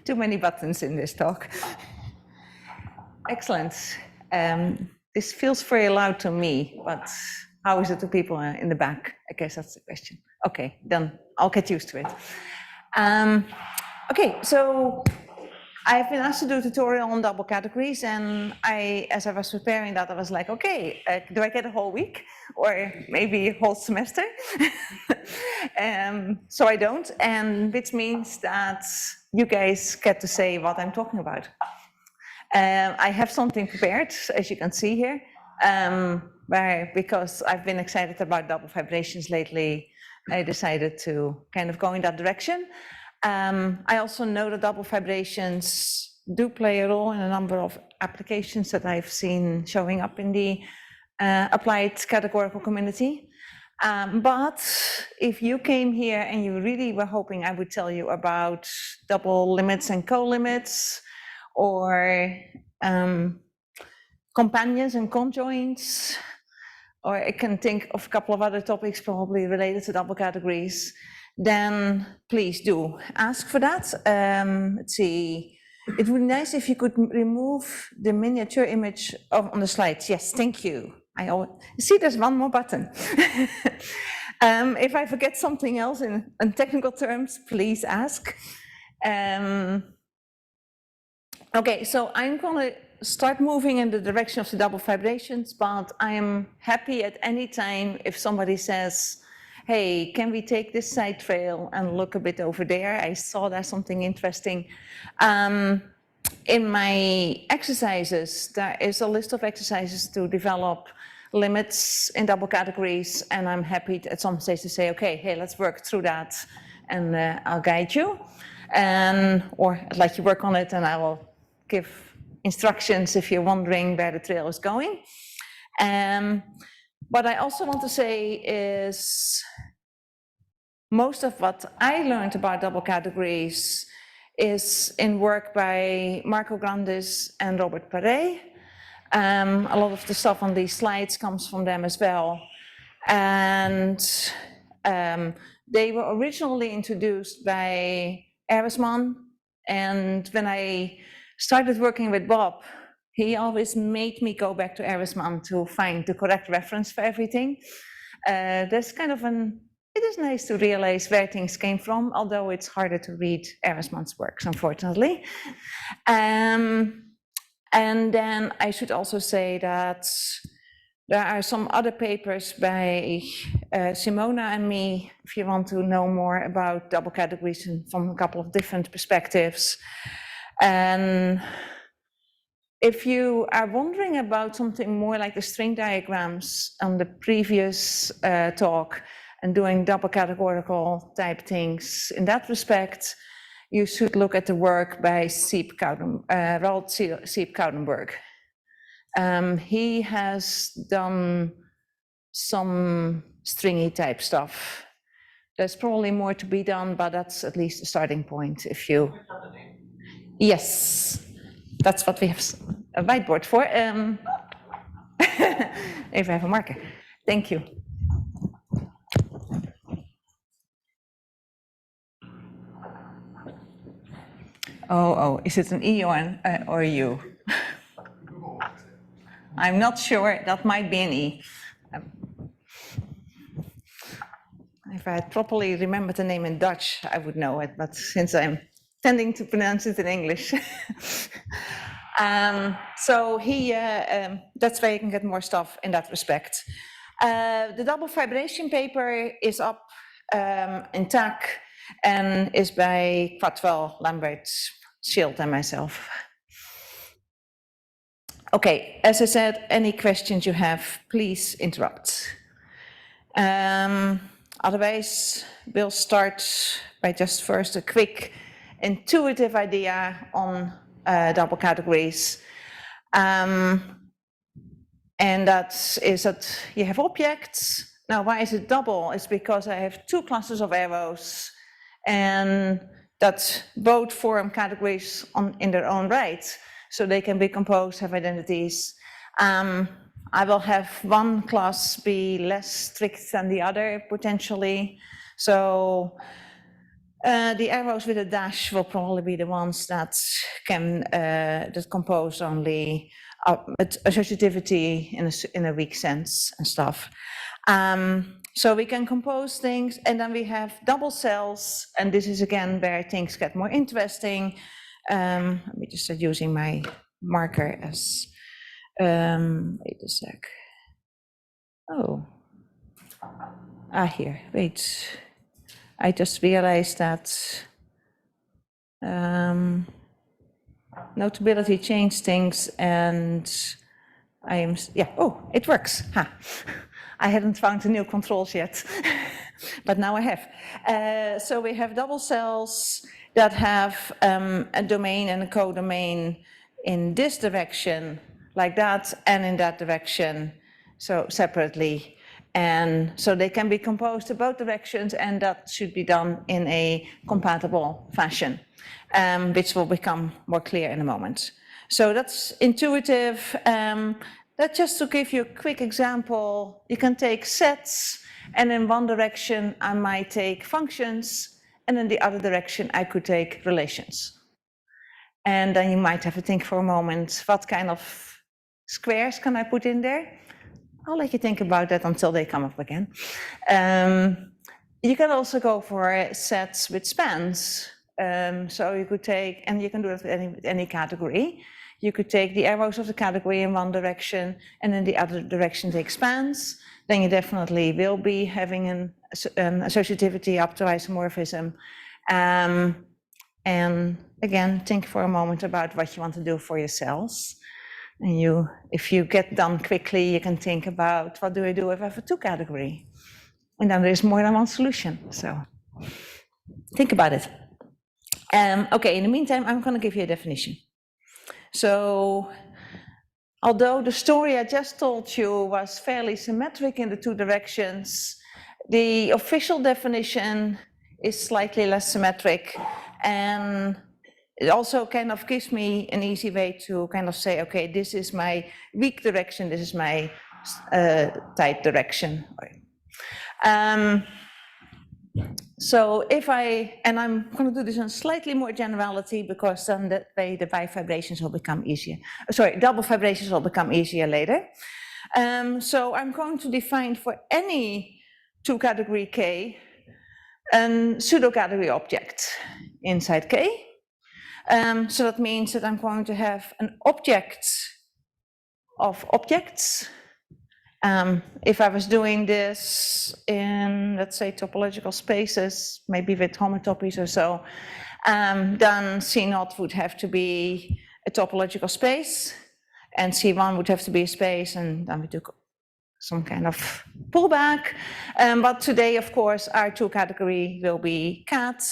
Too many buttons in this talk. Excellent. This feels very loud to me, but how is it to people in the back? I guess that's the question. Okay, then I'll get used to it. Okay, so I've been asked to do a tutorial on double categories, and as I was preparing that, I was like, okay, do I get a whole week or maybe a whole semester? So I don't, and which means that you guys get to say what I'm talking about. I have something prepared, as you can see here, because I've been excited about double vibrations lately, I decided to kind of go in that direction. I also know that double vibrations do play a role in a number of applications that I've seen showing up in the applied categorical community. But if you came here and you really were hoping I would tell you about double limits and co-limits, or companions and conjoints, or I can think of a couple of other topics probably related to double categories, then please do ask for that. Let's see, it would be nice if you could remove the miniature image on the slides. Yes, thank you. See, there's one more button. If I forget something else in technical terms, please ask. Okay, so I'm going to start moving in the direction of the double vibrations, but I am happy at any time if somebody says, hey, can we take this side trail and look a bit over there? I saw there's something interesting. In my exercises, there is a list of exercises to develop limits in double categories, and I'm happy at some stage to say, okay, hey, let's work through that, and I'll guide you. Or I'd like you to work on it, and I will give instructions if you're wondering where the trail is going. What I also want to say is most of what I learned about double categories is in work by Marco Grandis and Robert Paré. A lot of the stuff on these slides comes from them as well. And they were originally introduced by Erisman, and when I started working with Bob, he always made me go back to Erisman to find the correct reference for everything. There's kind of it is nice to realize where things came from, although it's harder to read Erisman's works, unfortunately. And then I should also say that there are some other papers by Simona and me, if you want to know more about double categories from a couple of different perspectives. And if you are wondering about something more like the string diagrams on the previous talk and doing double categorical type things in that respect, you should look at the work by Roald Siep Koudenberg. He has done some stringy type stuff. There's probably more to be done, but that's at least a starting point if you... Yes, that's what we have a whiteboard for. If I have a marker. Thank you. Oh, is it an E or a U? I'm not sure, that might be an E. If I had properly remembered the name in Dutch, I would know it, but since I'm tending to pronounce it in English. So that's where you can get more stuff in that respect. The double vibration paper is up in TAC and is by Quatwell, Lambert, Schild, and myself. Okay, as I said, any questions you have, please interrupt. Otherwise, we'll start by just first a quick intuitive idea on double categories. And that is that you have objects. Now, why is it double? It's because I have two classes of arrows, and that both form categories in their own right. So they can be composed, have identities. I will have one class be less strict than the other, potentially. So The arrows with a dash will probably be the ones that can that compose only associativity in a weak sense and stuff. So we can compose things, and then we have double cells, and this is again where things get more interesting. Let me just start using my marker as, wait a sec. Oh, here, wait. I just realized that Notability changed things, and I am, yeah, oh, it works. Ha. I hadn't found the new controls yet, but now I have. So we have double cells that have a domain and a codomain in this direction, like that, and in that direction, so separately. And so they can be composed in both directions, and that should be done in a compatible fashion, which will become more clear in a moment. So that's intuitive. That's just to give you a quick example. You can take sets, and in one direction I might take functions, and in the other direction I could take relations. And then you might have to think for a moment, what kind of squares can I put in there? I'll let you think about that until they come up again. You can also go for sets with spans. So you could take, and you can do it with any category. You could take the arrows of the category in one direction, and in the other direction take spans. Then you definitely will be having an associativity up to isomorphism. And again, think for a moment about what you want to do for your cells. And if you get done quickly, you can think about, what do I do if I have a two category? And then there's more than one solution, so think about it. Okay, in the meantime, I'm going to give you a definition. So, although the story I just told you was fairly symmetric in the two directions, the official definition is slightly less symmetric, and it also kind of gives me an easy way to kind of say, okay, this is my weak direction, this is my tight direction. So and I'm going to do this in slightly more generality, because then that way the bifibrations will become easier. Sorry, double fibrations will become easier later. So I'm going to define for any two category K a pseudo category object inside K. So that means that I'm going to have an object of objects. If I was doing this in, let's say, topological spaces, maybe with homotopies or so, then C0 would have to be a topological space, and C1 would have to be a space, and then we do some kind of pullback. But today, of course, our two category will be cat.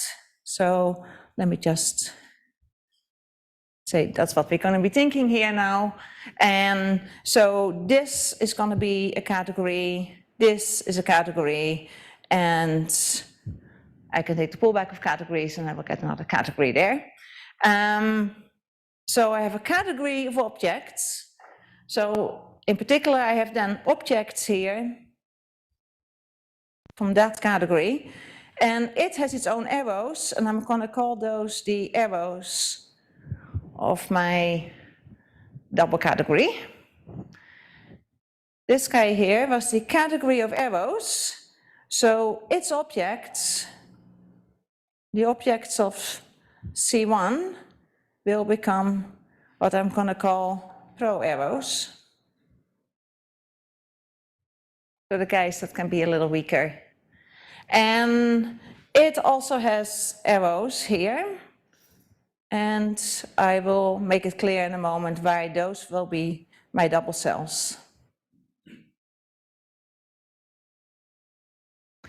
So let me just say that's what we're going to be thinking here now. And so this is going to be a category, this is a category, and I can take the pullback of categories and I will get another category there. So I have a category of objects. So in particular, I have then objects here from that category, and it has its own arrows, and I'm going to call those the arrows of my double category. This guy here was the category of arrows, so its objects, the objects of C1, will become what I'm going to call pro arrows. So the guys that can be a little weaker. And it also has arrows here. And I will make it clear in a moment why those will be my double cells.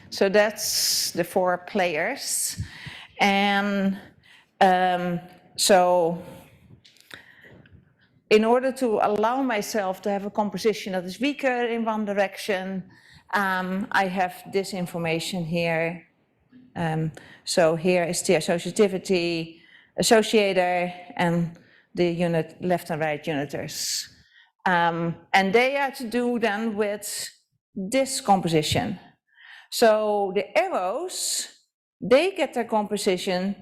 So that's the four players. And so in order to allow myself to have a composition that is weaker in one direction, I have this information here. So here is the associativity associator and the unit left and right uniters. And they are to do then with this composition. So the arrows they get their composition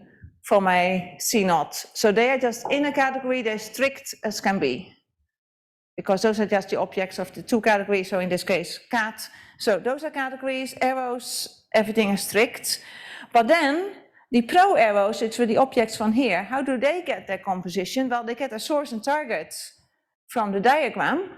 from my C0. So they are just in a category, they're strict as can be. Because those are just the objects of the two categories, so in this case, cat. So those are categories, arrows, everything is strict. But then, the pro arrows, it's with the objects from here. How do they get their composition? Well, they get a source and target from the diagram.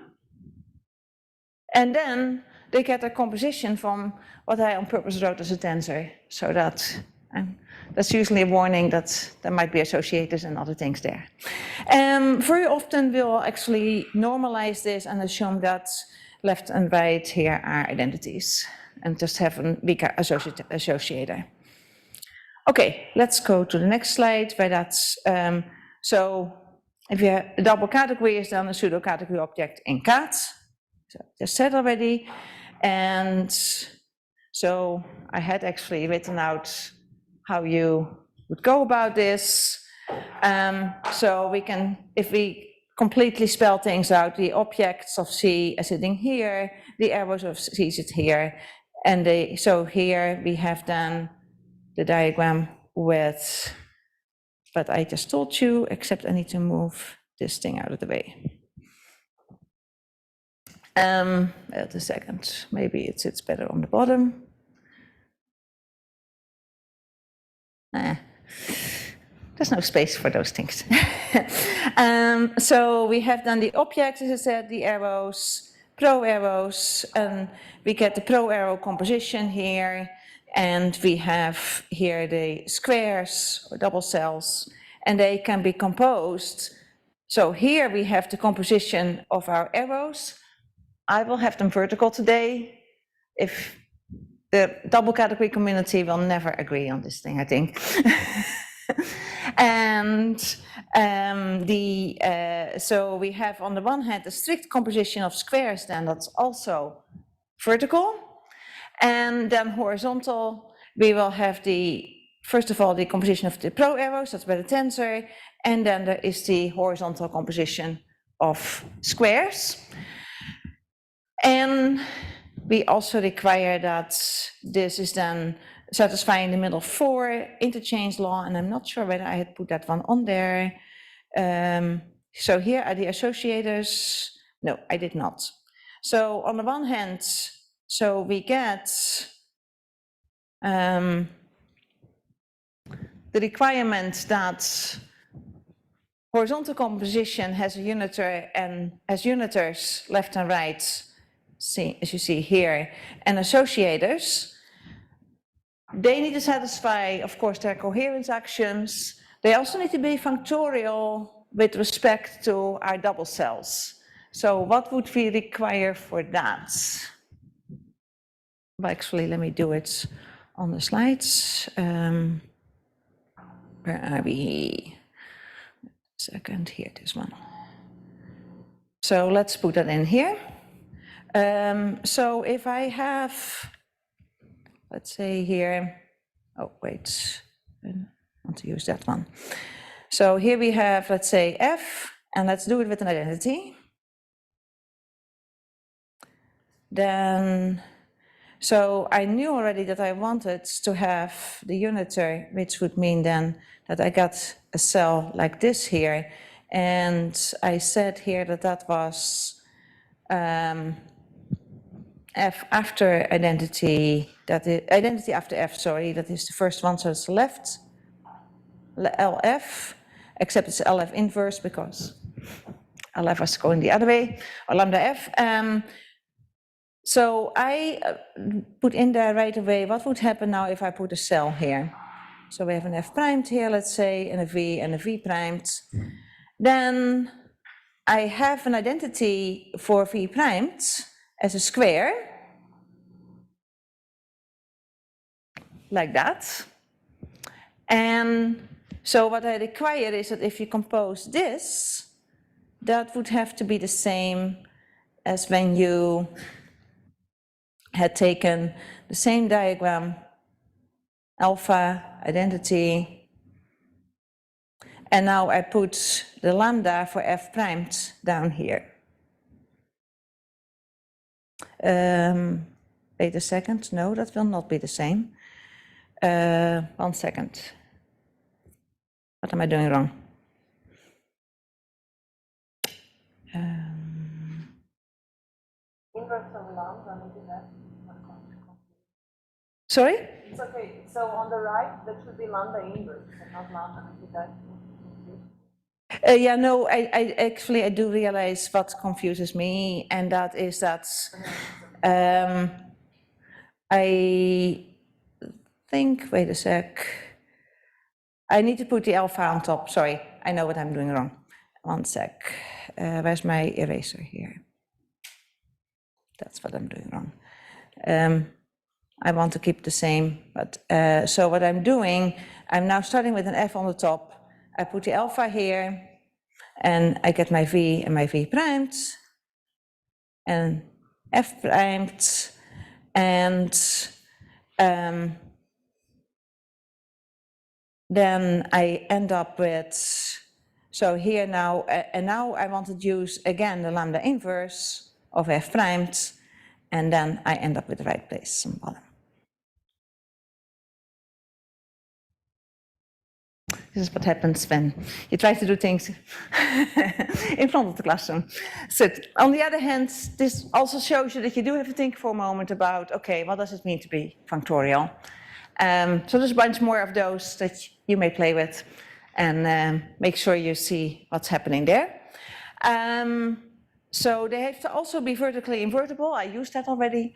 And then they get their composition from what I on purpose wrote as a tensor. So that's usually a warning that there might be associators and other things there. Very often we'll actually normalize this and assume that left and right here are identities and just have a weaker associator. Okay, let's go to the next slide where that's, so if you have a double category is then a pseudo category object in cat. So just said already. And so I had actually written out how you would go about this. So we can, if we completely spell things out, the objects of C are sitting here, the arrows of C sit here, and so here we have then the diagram with what I just told you, except I need to move this thing out of the way. Wait a second, maybe it sits better on the bottom. There's no space for those things. So we have then the objects, as I said, the arrows, pro arrows, and we get the pro arrow composition here, and we have here the squares or double cells, and they can be composed. So here we have the composition of our arrows. I will have them vertical today. If the double category community will never agree on this thing, I think. And so we have on the one hand the strict composition of squares, then that's also vertical. And then horizontal, we will have first of all, the composition of the pro arrows, that's by the tensor, and then there is the horizontal composition of squares. And we also require that this is then satisfying the middle 4 interchange law, and I'm not sure whether I had put that one on there. So here are the associators. No, I did not. So on the one hand, so we get the requirement that horizontal composition has a uniter and has uniters left and right, as you see here, and associators. They need to satisfy, of course, their coherence axioms. They also need to be functorial with respect to our double cells. So what would we require for that? Well, actually, let me do it on the slides. Where are we? Second, here, this one. So let's put that in here. So if I have, let's say here, oh wait, I want to use that one. So here we have, let's say F, and let's do it with an identity. Then, so I knew already that I wanted to have the uniter, which would mean then that I got a cell like this here. And I said here that that was F after identity, that is identity after F, sorry, that is the first one, so it's left, LF, except it's LF inverse because LF was going the other way, or lambda F. So I put in there right away, what would happen now if I put a cell here? So we have an F primed here, let's say, and a V primed. Then I have an identity for V primed as a square, like that. And so what I require is that if you compose this, that would have to be the same as when you had taken the same diagram, alpha, identity, and now I put the lambda for F primed down here. Wait a second, no, that will not be the same. 1 second. What am I doing wrong? Sorry? It's okay. So on the right, that should be lambda inverse, and not lambda that. Yeah, no, I actually I do realize what confuses me, and that is that I think, wait a sec, I need to put the alpha on top. Sorry, I know what I'm doing wrong. 1 sec. Where's my eraser here? That's what I'm doing wrong. I want to keep the same, but so what I'm doing, I'm now starting with an F on the top. I put the alpha here, and I get my V and my V primed, and F primed, and then I end up with, so here now, and now I want to use again the lambda inverse of F primed, and then I end up with the right place on the bottom. This is what happens when you try to do things in front of the classroom. So on the other hand, this also shows you that you do have to think for a moment about, okay, what does it mean to be functorial? So there's a bunch more of those that you may play with, and make sure you see what's happening there. So they have to also be vertically invertible. I used that already.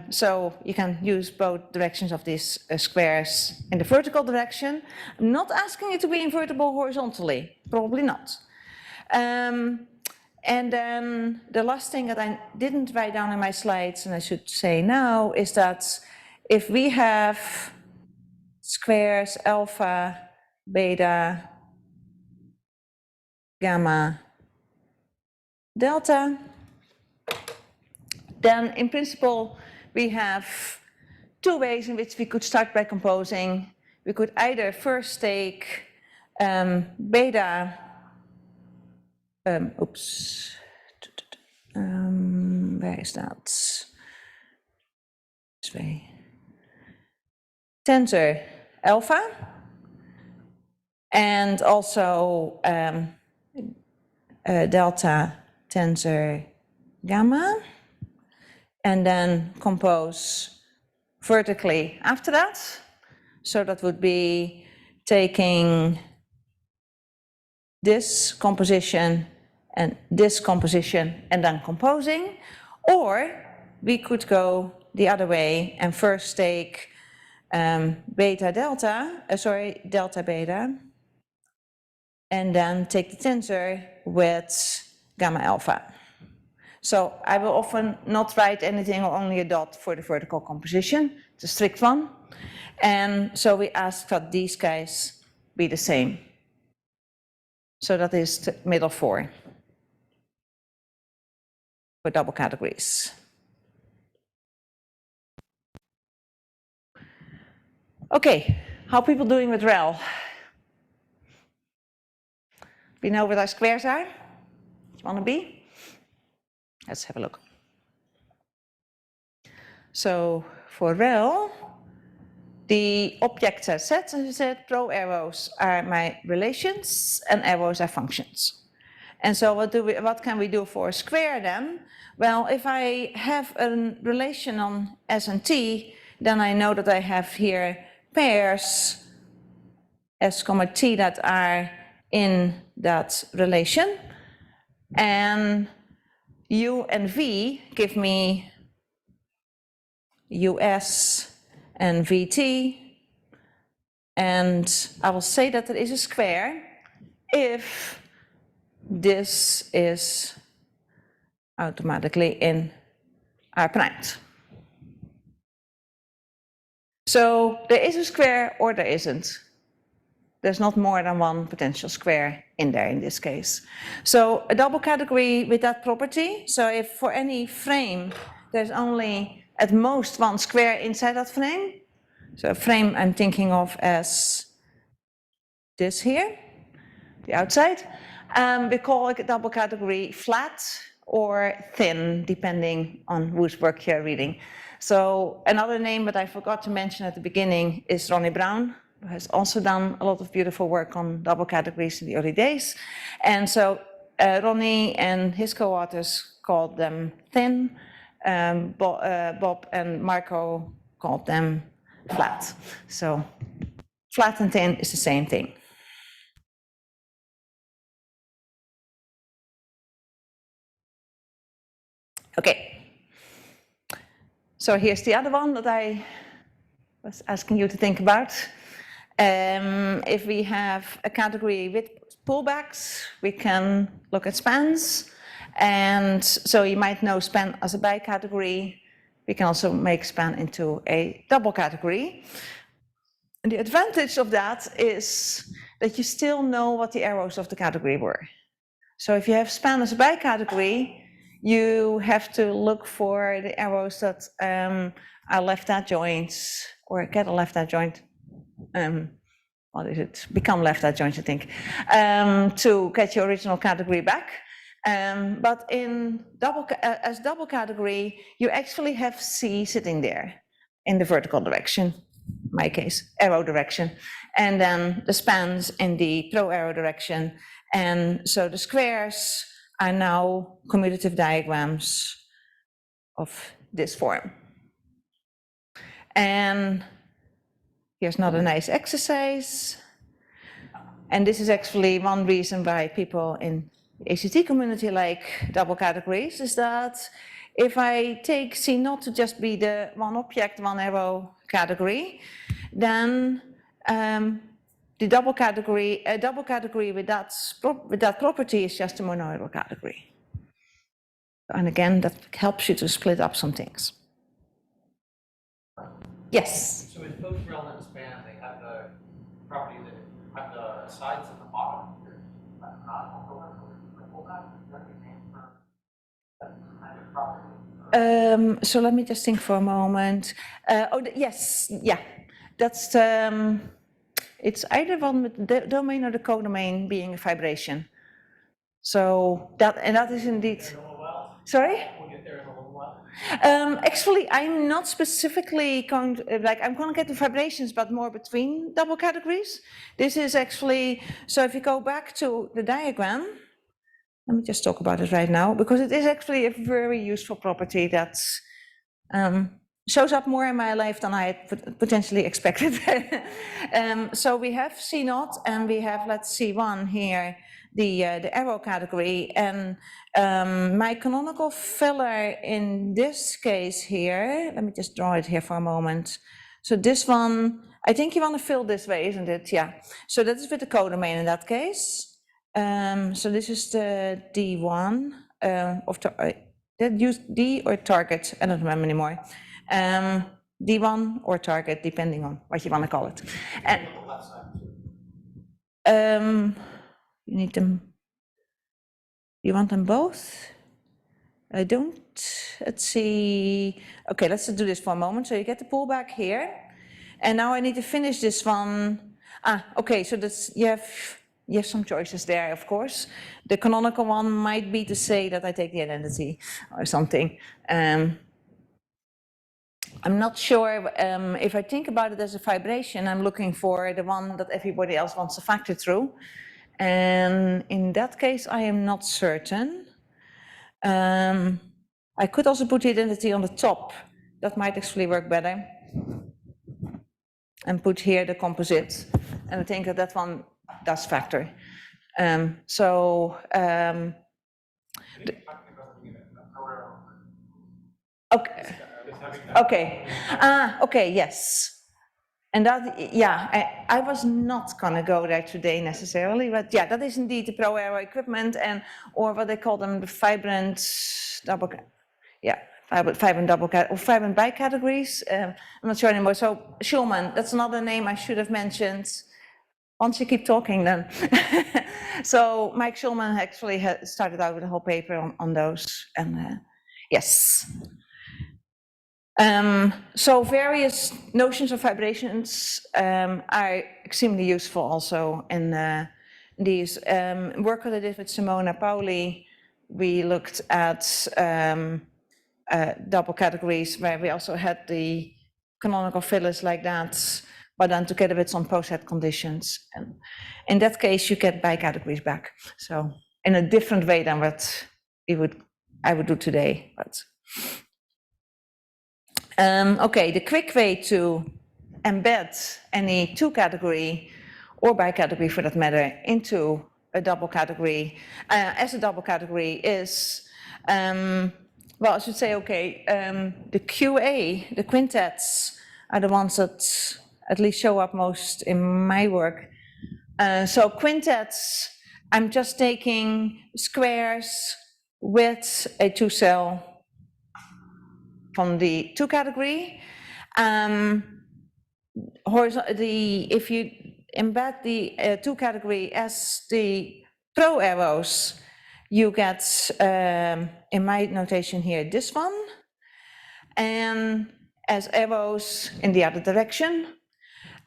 So you can use both directions of these squares in the vertical direction. I'm not asking it to be invertible horizontally, probably not. And then the last thing that I didn't write down in my slides, and I should say now, is that if we have squares alpha, beta, gamma, delta, then in principle we have two ways in which we could start by composing. We could either first take beta, where is that? This way. Tensor alpha, and also delta tensor gamma, and then compose vertically after that. So that would be taking this composition and this composition and then composing, or we could go the other way and first take delta beta, and then take the tensor with gamma alpha. So I will often not write anything or only a dot for the vertical composition. It's a strict one. And so we ask that these guys be the same. So that is the middle four for double categories. Okay, how are people doing with REL? We know what our squares are? You want to be? Let's have a look. So for REL, the objects are sets, as I said, row arrows are my relations and arrows are functions. And so what can we do for a square then? Well, if I have a relation on S and T, then I know that I have here pairs S, T that are in that relation. And U and V give me US and VT. And I will say that it is a square if this is automatically in R primed. So there is a square or there isn't. There's not more than one potential square in there in this case. So a double category with that property. So if for any frame there's only at most one square inside that frame. So a frame I'm thinking of as this here, the outside. We call it a double category flat or thin, depending on whose work you're reading. So another name that I forgot to mention at the beginning is Ronnie Brown, who has also done a lot of beautiful work on double categories in the early days. And so Ronnie and his co-authors called them thin. Bob and Marco called them flat. So flat and thin is the same thing. Okay. So here's the other one that I was asking you to think about. If we have a category with pullbacks, we can look at spans. And so you might know span as a bi-category. We can also make span into a double category. And the advantage of that is that you still know what the arrows of the category were. So if you have span as a bi-category, you have to look for the arrows that are left adjoints or get a left adjoint. What is it? Become left adjoint, I think, to get your original category back. But in as double category, you actually have C sitting there in the vertical direction, in my case, arrow direction, and then the spans in the pro arrow direction. And so the squares are now commutative diagrams of this form. And here's another nice exercise. And this is actually one reason why people in the ACT community like double categories, is that if I take C not to just be the one object, one arrow category, then the double category, a double category with that property is just a monoidal category. And again, that helps you to split up some things. Yes? So with post-relevant span, they have the property that have the sides at the bottom. So let me just think for a moment. Yes, yeah, that's it's either one with the domain or the codomain being a vibration. So that is indeed. Sorry? We'll get there in a little while. Actually, I'm not specifically going to, I'm going to get the vibrations, but more between double categories. This is actually, so if you go back to the diagram, let me just talk about it right now, because it is actually a very useful property that shows up more in my life than I had potentially expected. So we have C0 and we have, let's C1 here, the arrow category, and my canonical filler in this case here, let me just draw it here for a moment. So this one, I think you want to fill this way, isn't it? Yeah. So that is with the codomain in that case. So this is the D1 of that use D or target, I don't remember anymore. D1 or target, depending on what you want to call it. And you need them. You want them both? I don't. Let's see. Okay, let's do this for a moment. So you get the pullback here, and now I need to finish this one. Okay. So that's you have some choices there, of course. The canonical one might be to say that I take the identity or something. I'm not sure if I think about it as a vibration, I'm looking for the one that everybody else wants to factor through. And in that case, I am not certain. I could also put the identity on the top. That might actually work better. And put here the composite. And I think that one does factor. Okay. Okay. Okay. Yes. And that, yeah, I was not gonna go there today necessarily, but yeah, that is indeed the pro aero equipment and or what they call them the vibrant double, yeah, vibrant double or vibrant bi categories. I'm not sure anymore. So Schulman, that's another name I should have mentioned. Once you keep talking, then. So Mike Schulman actually started out with a whole paper on those, and yes. So various notions of vibrations are extremely useful also in these work that I did with Simona Pauli. We looked at double categories where we also had the canonical fillers like that, but then together with some post-head conditions. And in that case, you get bi-categories back. So in a different way than what I would do today. But okay, the quick way to embed any two-category or bi-category for that matter into a double category as a double category is, well, I should say, okay, the QA, the quintets, are the ones that at least show up most in my work. So quintets, I'm just taking squares with a two-cell from the two category. If you embed the two category as the pro arrows, you get, in my notation here, this one, and as arrows in the other direction.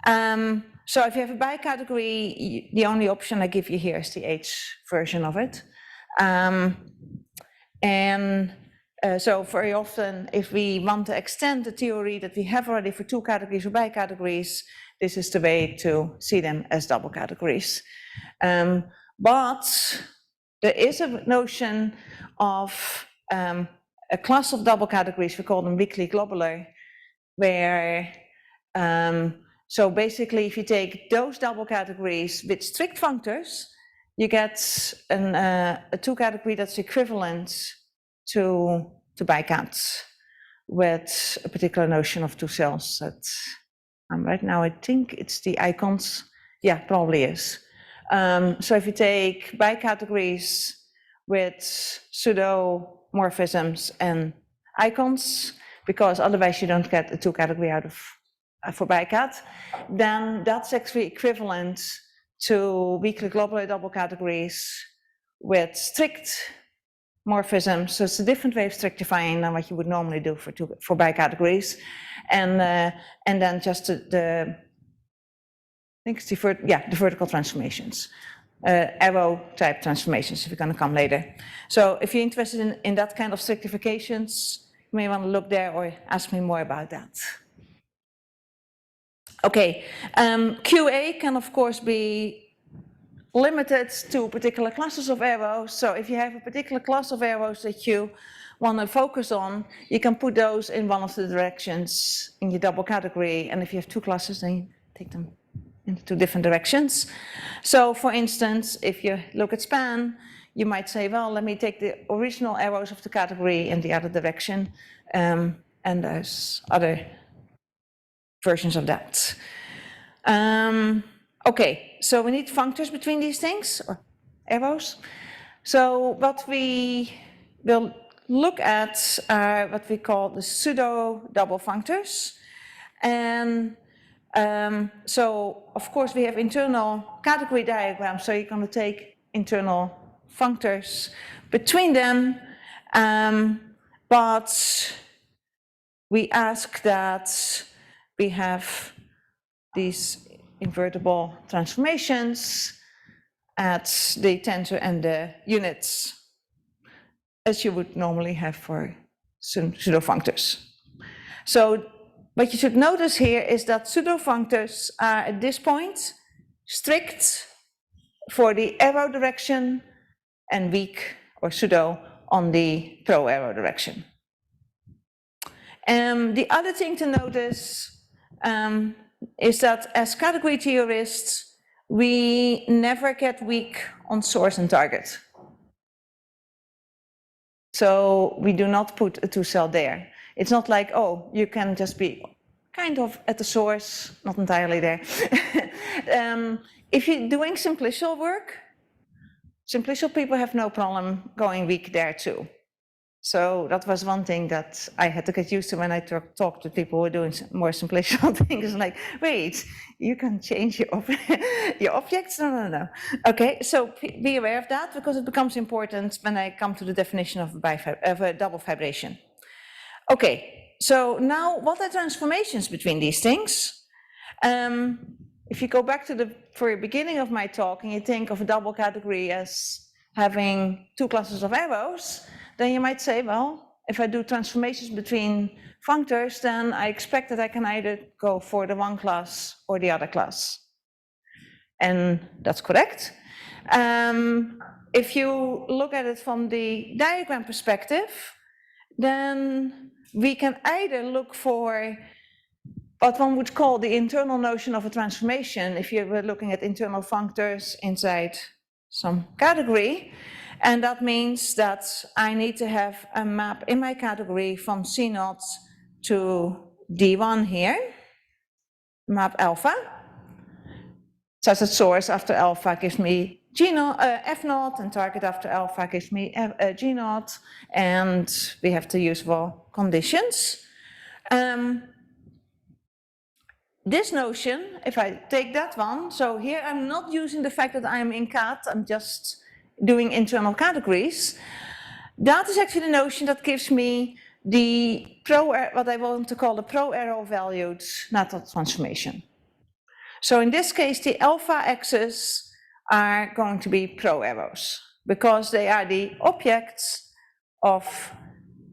So if you have a bi-category, the only option I give you here is the H version of it. So very often, if we want to extend the theory that we have already for two categories or bi-categories, this is the way to see them as double categories. But there is a notion of a class of double categories, we call them weakly globular, where, so basically if you take those double categories with strict functors, you get a two category that's equivalent to bicats with a particular notion of two cells that right now I think it's the icons. Yeah, probably is. So if you take bicategories with pseudomorphisms and icons, because otherwise you don't get a two category out of for bicat, then that's actually equivalent to weakly globular double categories with strict morphisms. So it's a different way of strictifying than what you would normally do for bicategories, and then just the I think it's the vertical transformations, arrow type transformations, if we're going to come later. So if you're interested in that kind of strictifications, you may want to look there or ask me more about that. Okay, QA can of course be limited to particular classes of arrows. So if you have a particular class of arrows that you want to focus on, you can put those in one of the directions in your double category. And if you have two classes, then you take them in two different directions. So for instance, if you look at span, you might say, well, let me take the original arrows of the category in the other direction. And there's other versions of that. Okay, so we need functors between these things, or arrows. So what we will look at are what we call the pseudo double functors. And so, of course, we have internal category diagrams, so you're going to take internal functors between them, but we ask that we have these invertible transformations at the tensor and the units, as you would normally have for pseudo-functors. So what you should notice here is that pseudo-functors are at this point strict for the arrow direction and weak or pseudo on the pro-arrow direction. The other thing to notice is that as category theorists, we never get weak on source and target. So we do not put a two-cell there. It's not like, oh, you can just be kind of at the source, not entirely there. If you're doing simplicial work, simplicial people have no problem going weak there too. So that was one thing that I had to get used to when I talked to people who are doing more simplicial things. Like, wait, you can change your objects? No. Okay, so be aware of that, because it becomes important when I come to the definition of a double fibration. Okay, so now what are transformations between these things? If you go back to the very beginning of my talk and you think of a double category as having two classes of arrows, then you might say, well, if I do transformations between functors, then I expect that I can either go for the one class or the other class. And that's correct. If you look at it from the diagram perspective, then we can either look for what one would call the internal notion of a transformation, if you were looking at internal functors inside some category. And that means that I need to have a map in my category from C0 to D1 here, map alpha, such that source after alpha gives me F0, and target after alpha gives me G0, and we have the usual conditions. This notion, if I take that one, so here I'm not using the fact that I'm in CAD, I'm just doing internal categories. That is actually the notion that gives me the what I want to call the pro-arrow valued natural transformation. So in this case, the alpha axis are going to be pro-arrows, because they are the objects of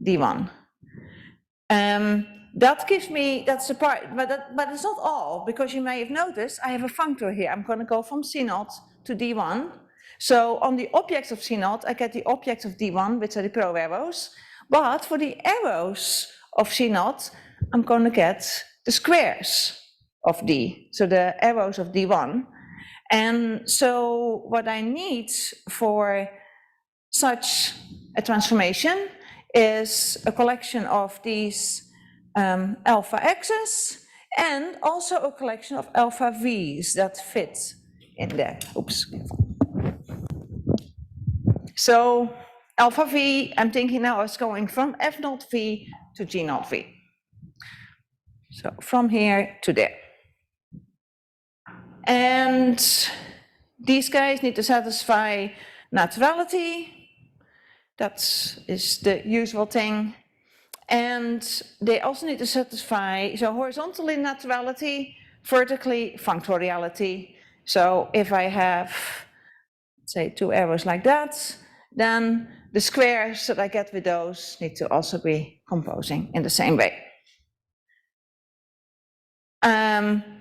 D1. That gives me, that's the part, but it's not all, because you may have noticed I have a functor here. I'm going to go from C0 to D1. So on the objects of C0, I get the objects of D1, which are the pro-arrows. But for the arrows of C0, I'm going to get the squares of D, so the arrows of D1. And so what I need for such a transformation is a collection of these alpha x's and also a collection of alpha v's that fit in there. Oops. So alpha v, I'm thinking now is going from F0 v to G0 v. So from here to there. And these guys need to satisfy naturality. That is the usual thing. And they also need to satisfy, so horizontally naturality, vertically functoriality. So if I have, say, two arrows like that, then the squares that I get with those need to also be composing in the same way.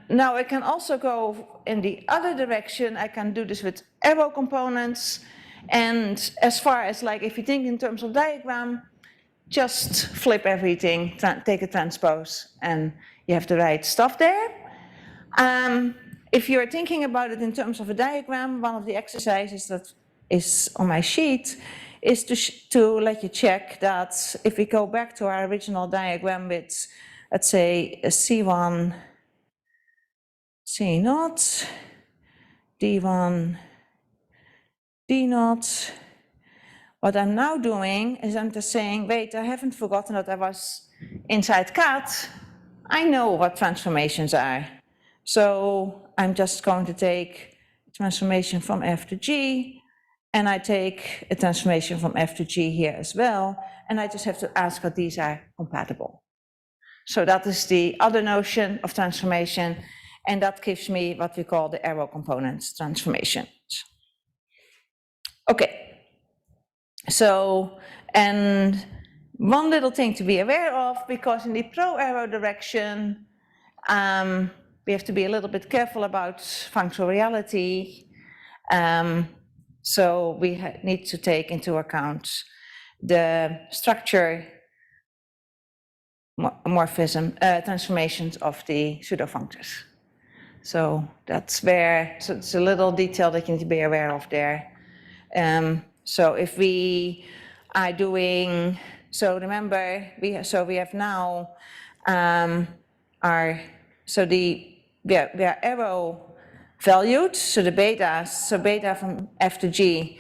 Now I can also go in the other direction. I can do this with arrow components. And as far as, like, if you think in terms of diagram, just flip everything, take a transpose, and you have the right stuff there. If you're thinking about it in terms of a diagram, one of the exercises that is on my sheet is to let you check that if we go back to our original diagram with, let's say, a C1, C0, D1, D0. What I'm now doing is I'm just saying, wait, I haven't forgotten that I was inside CAD. I know what transformations are. So I'm just going to take a transformation from F to G, and I take a transformation from F to G here as well, and I just have to ask that these are compatible. So that is the other notion of transformation, and that gives me what we call the arrow components transformations. Okay. So, and one little thing to be aware of, because in the pro-arrow direction, we have to be a little bit careful about functoriality. So we need to take into account the structure morphism transformations of the pseudo-functors. So that's where, so it's a little detail that you need to be aware of there. So if we are doing, so remember, we have now we are arrow valued, so the betas, so beta from F to G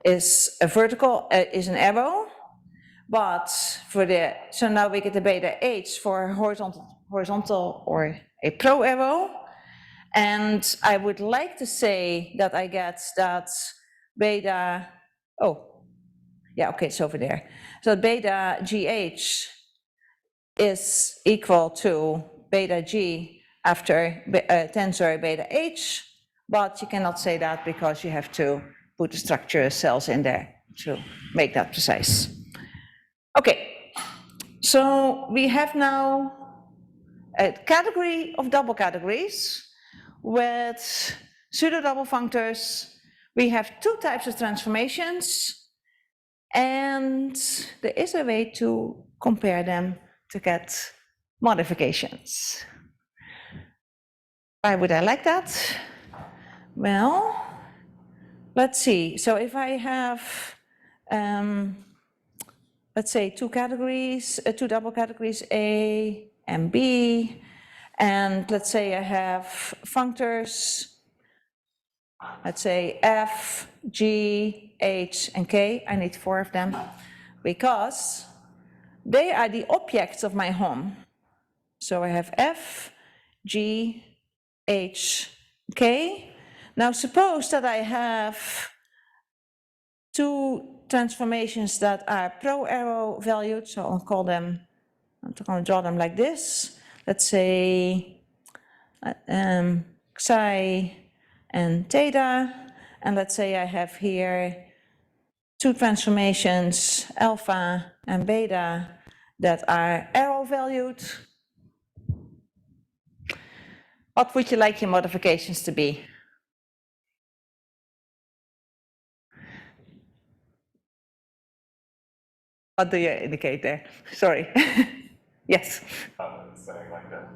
is a vertical, is an arrow, but for the, so now we get the beta H for horizontal or a pro arrow, and I would like to say that I get that beta, oh, yeah, okay, it's over there. So beta GH is equal to beta G after tensor beta H, but you cannot say that because you have to put the structure cells in there to make that precise. Okay, So we have now a category of double categories with pseudo-double functors. We have two types of transformations, and there is a way to compare them to get modifications. Why would I like that? Well, let's see. So if I have, let's say, two categories, two double categories, A and B, and let's say I have functors, let's say F, G, H, and K. I need 4 of them because they are the objects of my home. So I have F, G, H, K. Now suppose that I have two transformations that are pro-arrow valued, so I'll call them, I'm going to draw them like this. Let's say psi and theta, and let's say I have here two transformations, alpha and beta, that are arrow valued. What would you like your modifications to be? What do you indicate there? Sorry. Yes. Saying like that,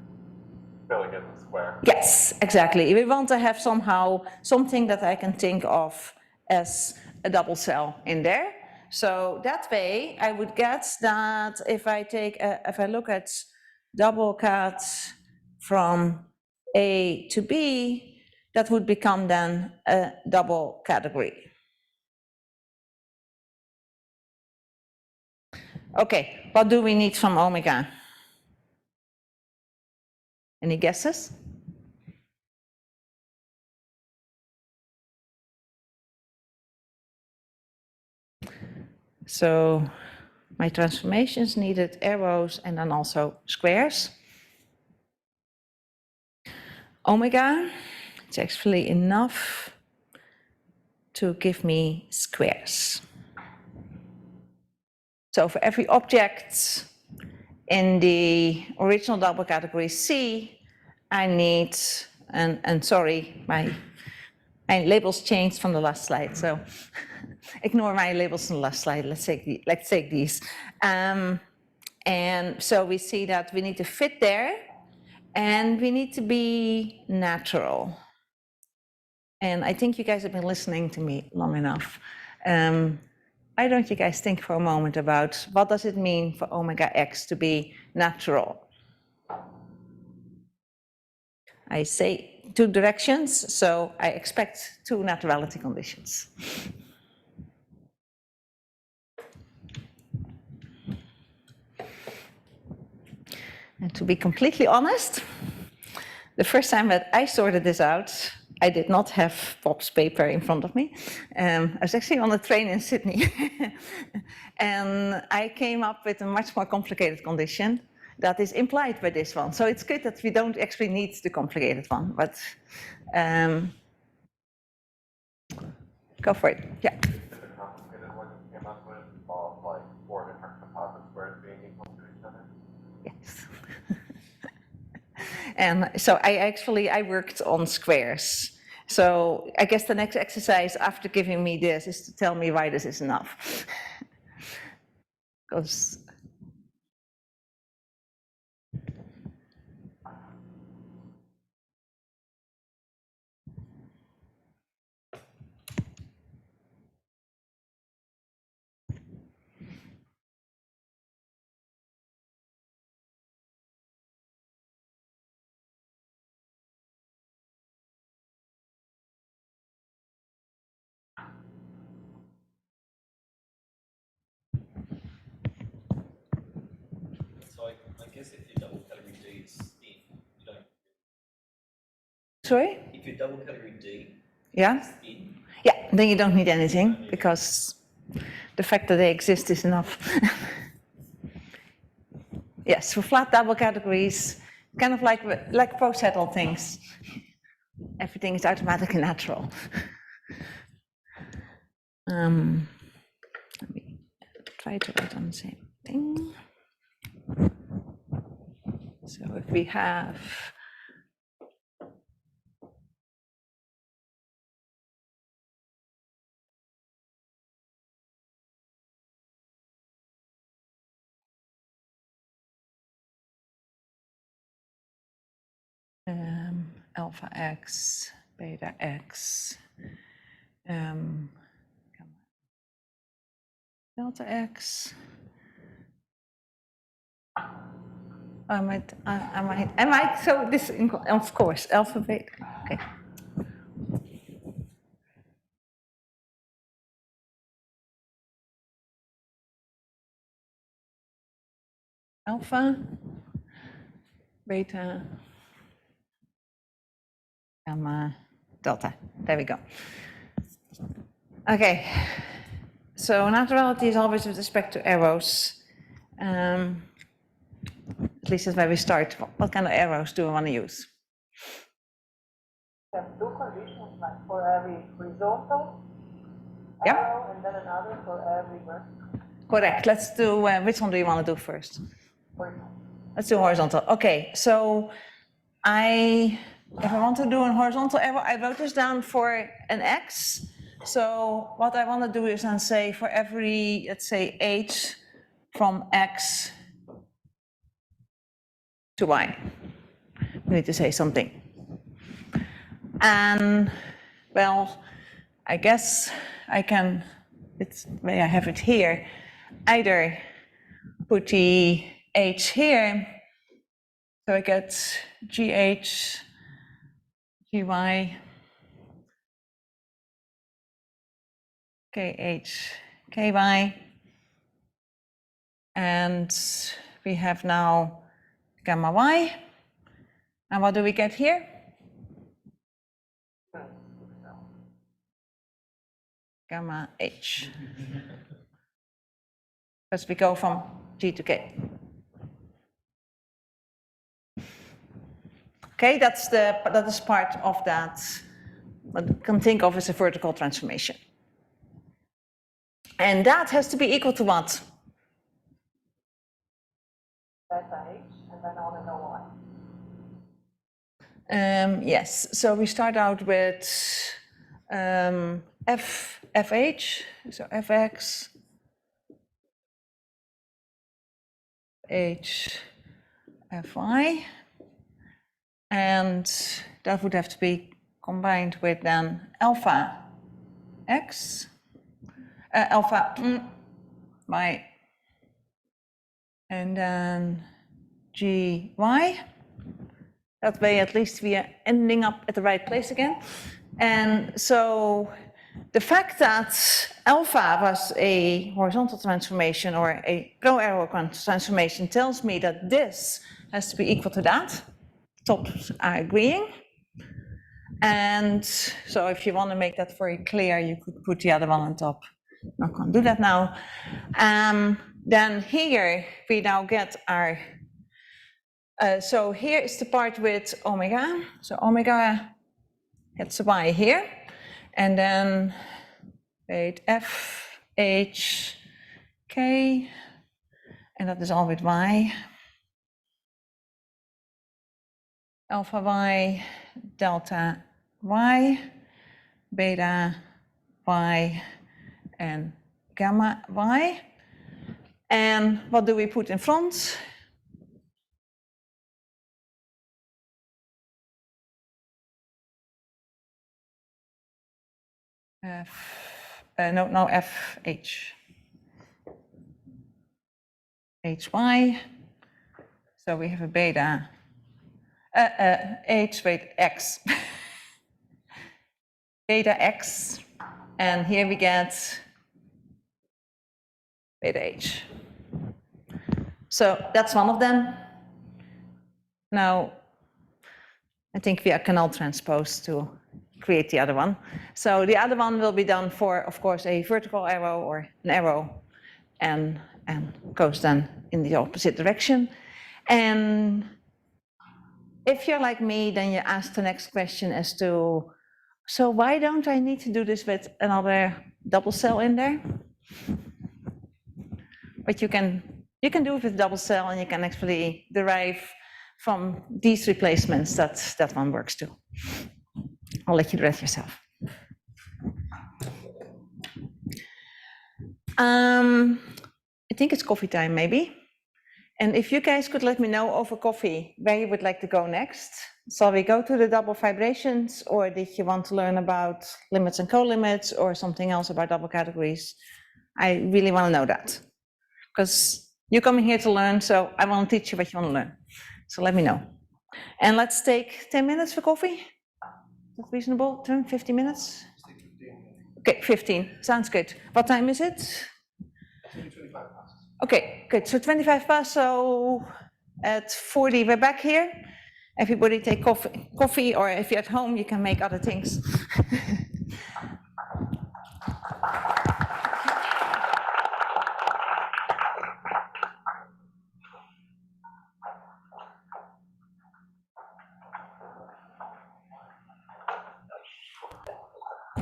filling in the square. Yes, exactly. We want to have somehow something that I can think of as a double cell in there. So that way I would get that if I look at double cat from A to B, that would become then a double category. Okay, what do we need from omega? Any guesses? So my transformations needed arrows and then also squares. Omega, it's actually enough to give me squares. So for every object in the original double category C, I need, and sorry, my labels changed from the last slide, so ignore my labels from the last slide. Let's take these. And so we see that we need to fit there, and we need to be natural. And I think you guys have been listening to me long enough. Why don't you guys think for a moment about what does it mean for omega x to be natural? I say two directions, so I expect two naturality conditions. And to be completely honest, the first time that I sorted this out, I did not have Bob's paper in front of me. I was actually on a train in Sydney. And I came up with a much more complicated condition that is implied by this one. So it's good that we don't actually need the complicated one, but go for it, yeah. The complicated one you came up with involved like 4 different composite squares being equal to each other? Yes. And so I worked on squares. So I guess the next exercise after giving me this is to tell me why this is enough. Because So I guess if your double category D is in, you don't. sorry? If your double category D Yeah? is in, Yeah, then you don't need anything because the fact that they exist is enough. Yes, for flat double categories, kind of like pro-settled things. Everything is automatically natural. Let me try to write on the same thing. So if we have alpha x, beta x, delta x. I might, so this, of course, alpha, beta, okay. Alpha, beta, gamma, delta. There we go. Okay, so naturality is always with respect to arrows. At least that's where we start. What kind of arrows do we want to use? We have two conditions, like for every horizontal Yeah. arrow and then another for every vertical. Correct. Let's do, which one do you want to do first? Horizontal. Let's do horizontal. Okay, so if I want to do a horizontal arrow, I wrote this down for an x. So what I want to do is then say for every, let's say, h from x to y. We need to say something. And, well, I guess I can, it's where I have it here, either put the h here, so I get gh, gy, kh, ky, and we have now gamma y. And what do we get here? Gamma h. Because we go from g to k. Okay, that is part of that, what you can think of as a vertical transformation. And that has to be equal to what? Beta h and then omega y. Yes, so we start out with fh, so fx, h, fy, and that would have to be combined with then alpha x, alpha y, and then gy. That way, at least we are ending up at the right place again. And so the fact that alpha was a horizontal transformation or a pro-arrow transformation tells me that this has to be equal to that. Tops are agreeing. And so if you want to make that very clear, you could put the other one on top. I'm not going to do that now. Then here we now get our, so here is the part with omega. So omega gets a y here. And then wait, f, h, k, and that is all with y. Alpha y, delta y, beta y, and gamma y. And what do we put in front? FH. HY. So we have a beta, x. Beta x. And here we get beta h. So that's one of them. Now, I think we can all transpose to create the other one. So the other one will be done for, of course, a vertical arrow or an arrow, and goes then in the opposite direction. And if you're like me, then you ask the next question as to, so why don't I need to do this with another double cell in there? But you can do it with double cell, and you can actually derive from these replacements, that one works too. I'll let you do that yourself. I think it's coffee time, maybe. And if you guys could let me know over coffee where you would like to go next. Shall we go to the double vibrations, or did you want to learn about limits and co-limits, or something else about double categories? I really want to know that, because you're coming here to learn, so I want to teach you what you want to learn. So let me know. And let's take 10 minutes for coffee. Is that reasonable? 50 minutes? Okay, 15. Sounds good. What time is it? 25 passes. Okay, good. So 25 past, so at 40 we're back here. Everybody take coffee, or if you're at home, you can make other things.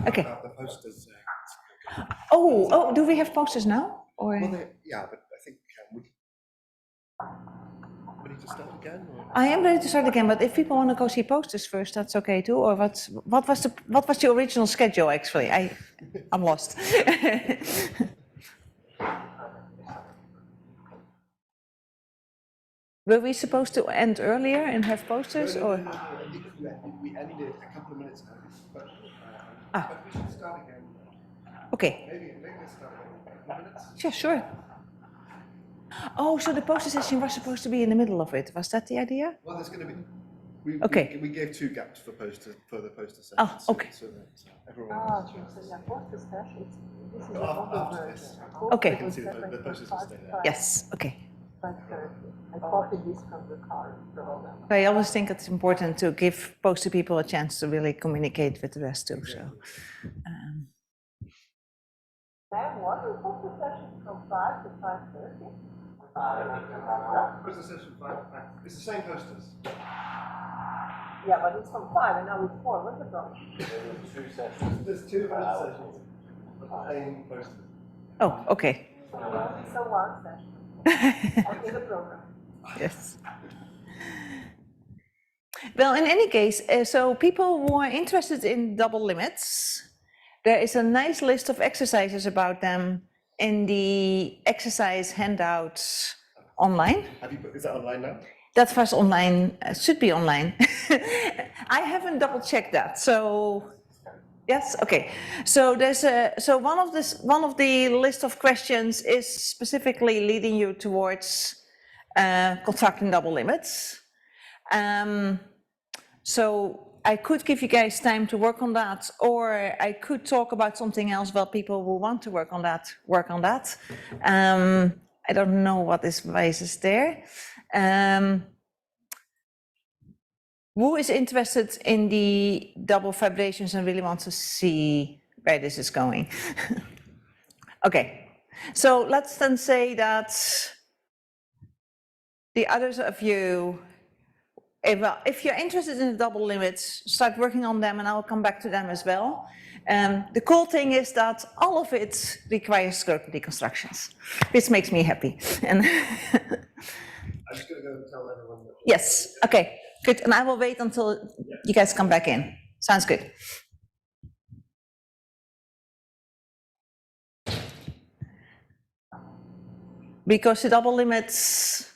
Okay. The posters. Oh, do we have posters now? Or? Well, yeah, but I think we need to start again. Or? I am ready to start again, but if people want to go see posters first, that's okay too. Or what was the original schedule actually? I'm lost. Were we supposed to end earlier and have posters, No. or? We ended a couple of minutes early, but we should start again. Okay. Maybe let's start again in a couple of minutes. Yeah, sure. Oh, so the poster session was supposed to be in the middle of it. Was that the idea? Well, there's going to be. We gave 2 gaps for the poster session. Oh, okay. So that everyone. So yeah, poster session. This is the After older this. version. Okay. You can see the posters will stay there. Yes. Okay. 5:30. I copied this from the card. I always think it's important to give poster people a chance to really communicate with the rest too. So. Sam, what is poster session from 5 to 5:30? Poster session 5. It's the same posters. Yeah, but it's from 5 and now it's 4. What's the problem? There were 2 sessions. There's 2 poster sessions with the same posters. Oh, okay. So one session. In the program. Yes. Well, in any case, so people who are interested in double limits, there is a nice list of exercises about them in the exercise handouts online. Is that online now? That was online, should be online. I haven't double checked that, so yes, okay. So there's one of the list of questions is specifically leading you towards constructing double limits. So I could give you guys time to work on that, or I could talk about something else while people who want to work on that. I don't know what this advice is there. Who is interested in the double vibrations and really wants to see where this is going? Okay, so let's then say that the others of you, if you're interested in the double limits, start working on them and I'll come back to them as well. The cool thing is that all of it requires scrotum deconstructions, which makes me happy. And I'm just going to go and tell everyone that. yes, okay, good. And I will wait until you guys come back in. Sounds good. Because the double limits,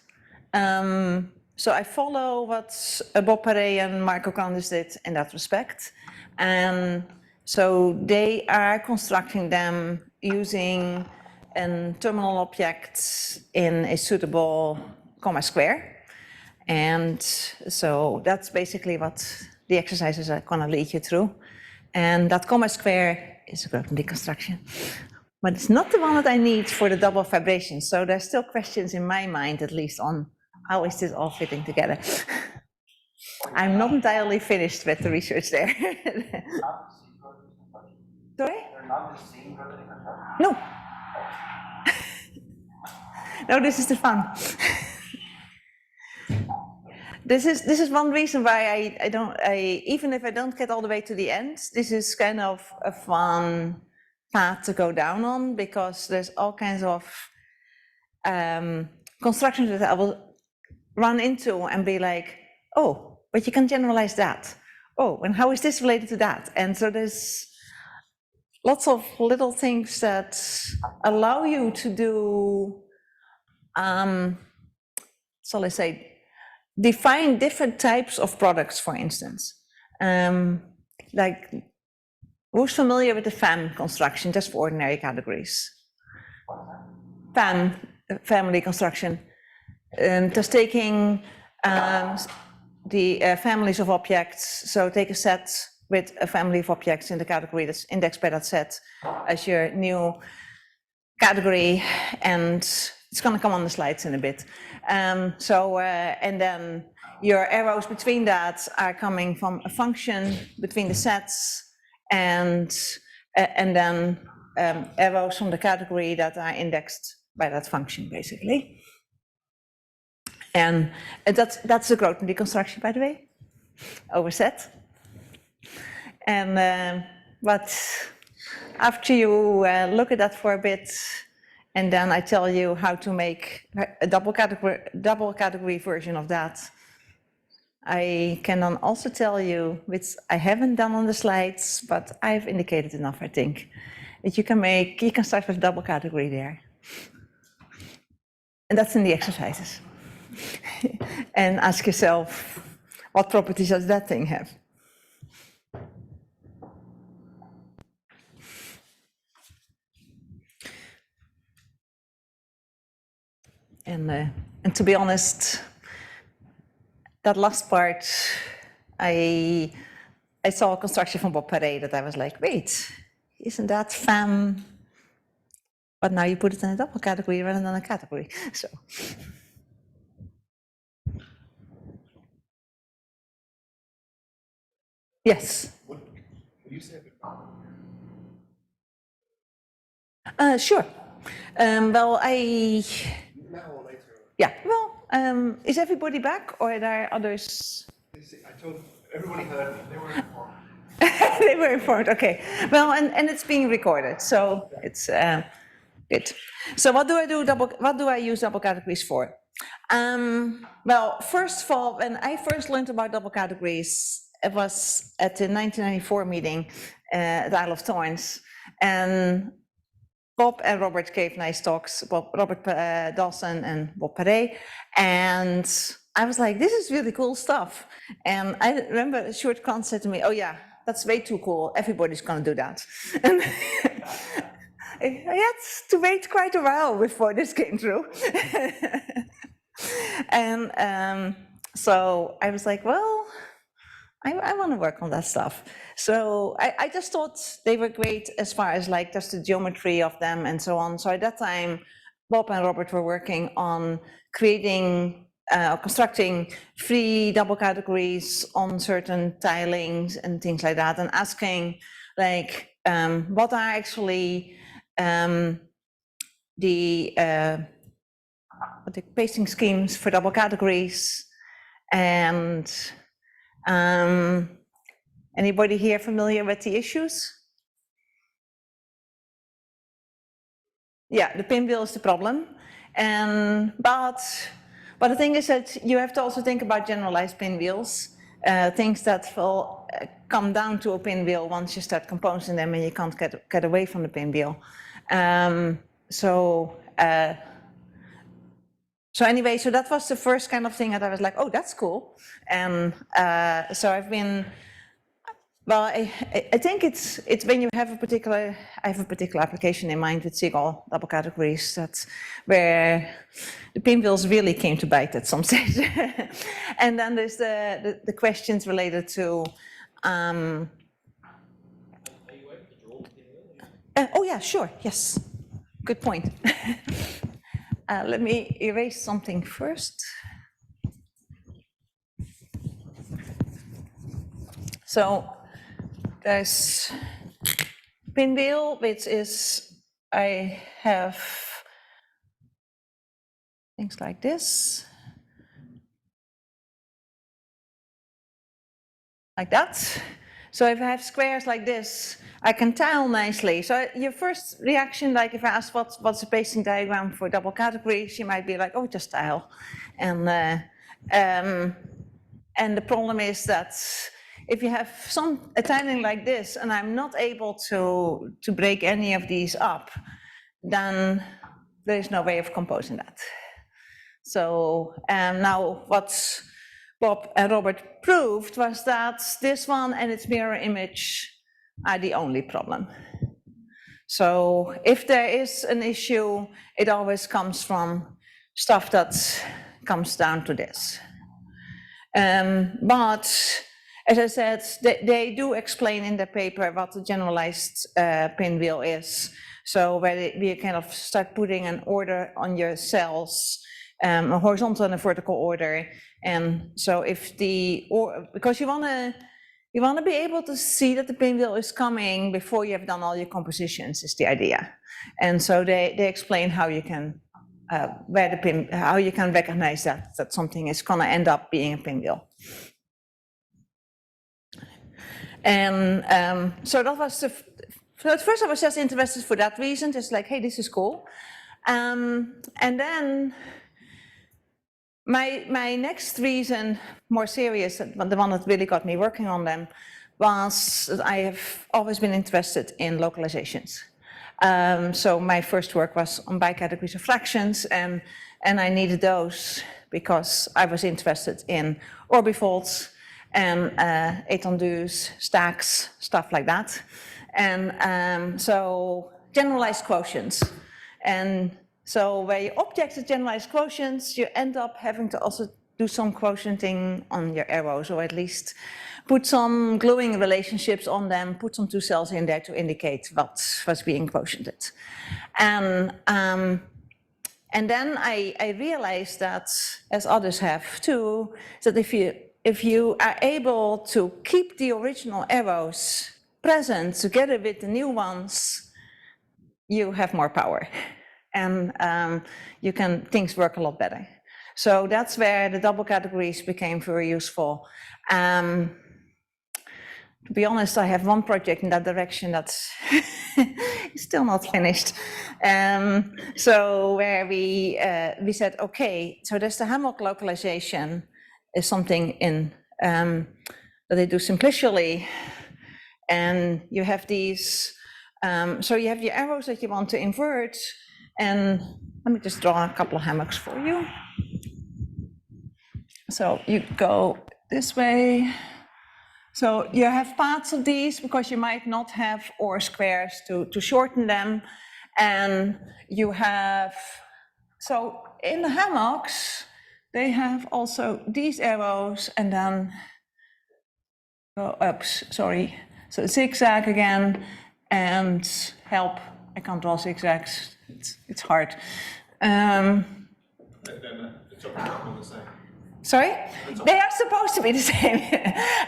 so I follow what Bob Perret and Marco Candice did in that respect. And so they are constructing them using a terminal object in a suitable comma square. And so that's basically what the exercises are going to lead you through. And that comma square is a Grothendieck deconstruction. But it's not the one that I need for the double vibration. So there's still questions in my mind, at least, on how is this all fitting together. I'm not entirely finished with the research there. Sorry? They're not the same Grothendieck construction? No. No, this is the fun. This is one reason why even if I don't get all the way to the end, this is kind of a fun path to go down on, because there's all kinds of constructions that I will run into and be like, oh, but you can generalize that. Oh, and how is this related to that? And so there's lots of little things that allow you to do, shall I say, define different types of products, for instance. Like, who's familiar with the FAM construction, just for ordinary categories? FAM, family construction. Just taking the families of objects, so take a set with a family of objects in the category that's indexed by that set as your new category, and it's going to come on the slides in a bit. And then your arrows between that are coming from a function between the sets, and then arrows from the category that are indexed by that function, basically. And that's the Grothendieck construction, by the way, over set. And but after you look at that for a bit, and then I tell you how to make a double category version of that, I can then also tell you, which I haven't done on the slides, but I've indicated enough, I think, that you can start with double category there. And that's in the exercises. And ask yourself, what properties does that thing have? And to be honest, that last part, I saw a construction from Bob Perret that I was like, wait, isn't that FAM? But now you put it in a double category rather than a category. So. Yes. What you said about Sure. Well, now or later. yeah, well, is everybody back, or are there others? I told everybody heard me. They were informed. They were informed, okay. Well, and it's being recorded, so it's good. So what do I use double categories for? Well, first of all, when I first learned about double categories, it was at the 1994 meeting at Isle of Thorns, and Bob and Robert gave nice talks, Robert Dawson and Bob Perret, and I was like, this is really cool stuff. And I remember Stuart Kran said to me, oh yeah, that's way too cool, everybody's gonna do that. And I had to wait quite a while before this came through. And so I was like, well, I want to work on that stuff. So I just thought they were great as far as like just the geometry of them and so on. So at that time, Bob and Robert were working on creating, constructing free double categories on certain tilings and things like that, and asking like, what are actually the pasting schemes for double categories, and anybody here familiar with the issues? Yeah, the pinwheel is the problem, but the thing is that you have to also think about generalized pinwheels, things that will come down to a pinwheel once you start composing them, and you can't get away from the pinwheel. So anyway, so that was the first kind of thing that I was like, oh, that's cool. And so I've been, well, I think it's when you have I have a particular application in mind with Seagull double categories, that's where the pinwheels really came to bite at some stage. And then there's the questions related to, Are you able to draw the pinwheel? oh yeah, sure, yes, good point. Let me erase something first. So there's pinwheel, which is, I have things like this, like that. So if I have squares like this, I can tile nicely. So your first reaction, like if I ask what's the pasting diagram for double categories, you might be like, oh, just tile. And And the problem is that if you have a tiling like this and I'm not able to break any of these up, then there is no way of composing that. So now what Bob and Robert proved was that this one and its mirror image are the only problem. So if there is an issue, it always comes from stuff that comes down to this. But as I said, they do explain in the paper what the generalized pinwheel is. So where you kind of start putting an order on your cells, a horizontal and a vertical order. And so if because you want to be able to see that the pinwheel is coming before you have done all your compositions is the idea. And so they explain how you can how you can recognize that something is going to end up being a pinwheel. And so that was so at first I was just interested for that reason, just like, hey, this is cool. And then my next reason, more serious, the one that really got me working on them, was that I have always been interested in localizations. So my first work was on bicategories of fractions, and I needed those because I was interested in orbifolds and étendues, stacks, stuff like that. And so generalized quotients. And so where you object the generalized quotients, you end up having to also do some quotienting on your arrows, or at least put some gluing relationships on them, put some two cells in there to indicate what was being quotiented. And then I realized that, as others have too, that if you are able to keep the original arrows present together with the new ones, you have more power. And things work a lot better. So that's where the double categories became very useful. To be honest, I have one project in that direction that's still not finished. So where we said, okay, so there's the hammock localization is something in that they do simplicity, and you have these. So you have your arrows that you want to invert, and let me just draw a couple of hammocks for you. So you go this way. So you have parts of these because you might not have OR squares to shorten them. And you have, so in the hammocks, they have also these arrows and then, sorry. So zigzag again and help. I can't draw zigzags, it's hard. Sorry? They are supposed to be the same.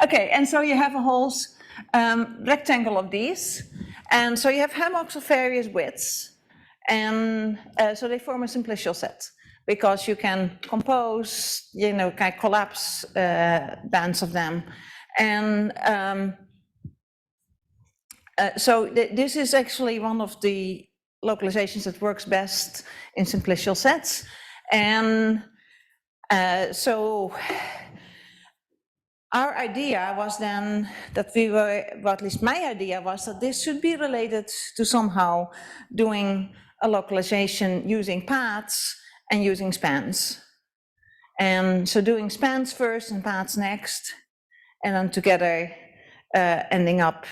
Okay, and so you have a whole rectangle of these. And so you have hammocks of various widths. And so they form a simplicial set because you can compose, kind of collapse bands of them. And so this is actually one of the localizations that works best in simplicial sets. And so our idea was then that well, at least my idea was that this should be related to somehow doing a localization using paths and using spans. And so doing spans first and paths next, and then together ending up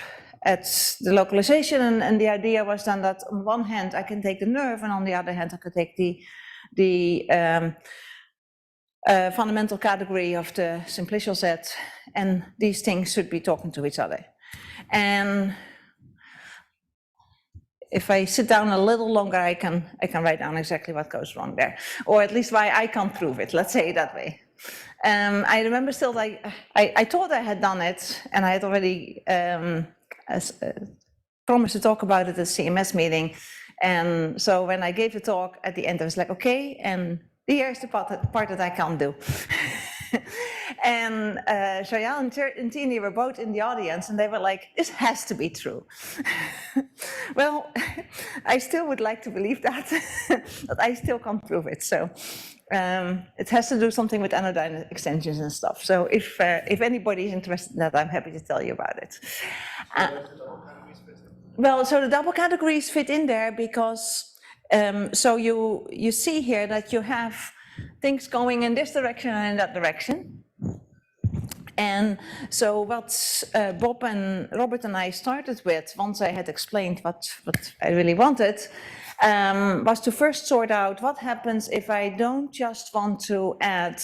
at the localization. And the idea was then that on one hand I can take the nerve, and on the other hand I could take the fundamental category of the simplicial set, and these things should be talking to each other. And if I sit down a little longer, I can write down exactly what goes wrong there, or at least why I can't prove it. Let's say it that way. I remember still, I thought I had done it, and I had already promised to talk about it at the CMS meeting. And so when I gave the talk at the end, I was like, okay, and here's the part that I can't do. And Shayal and Tini were both in the audience, and they were like, this has to be true. Well, I still would like to believe that, but I still can't prove it. So It has to do something with anodyne extensions and stuff. So if anybody is interested in that, I'm happy to tell you about it. Where do the double categories fit in? Well, so the double categories fit in there because, so you see here that you have things going in this direction and in that direction. And so what Bob and Robert and I started with, once I had explained what I really wanted, was to first sort out what happens if I don't just want to add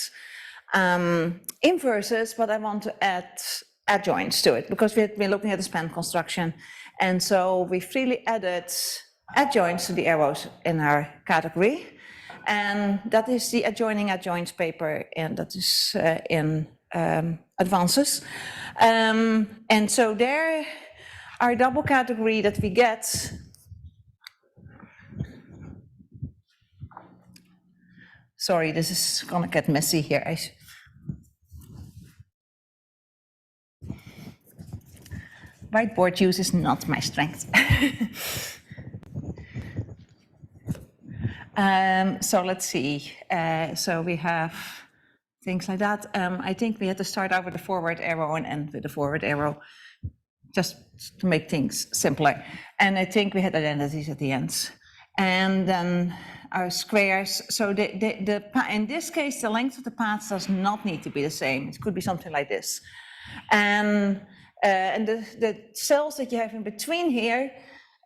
inverses, but I want to add adjoints to it, because we had been looking at the span construction. And so we freely added adjoints to the arrows in our category. And that is the adjoining adjoints paper, and that is in advances. And so there, our double category that we get, sorry, this is gonna get messy here. Whiteboard use is not my strength. So let's see. So we have things like that. I think we had to start out with a forward arrow and end with a forward arrow, just to make things simpler. And I think we had identities at the ends. And then our squares. So in this case, the length of the paths does not need to be the same. It could be something like this. And the cells that you have in between here,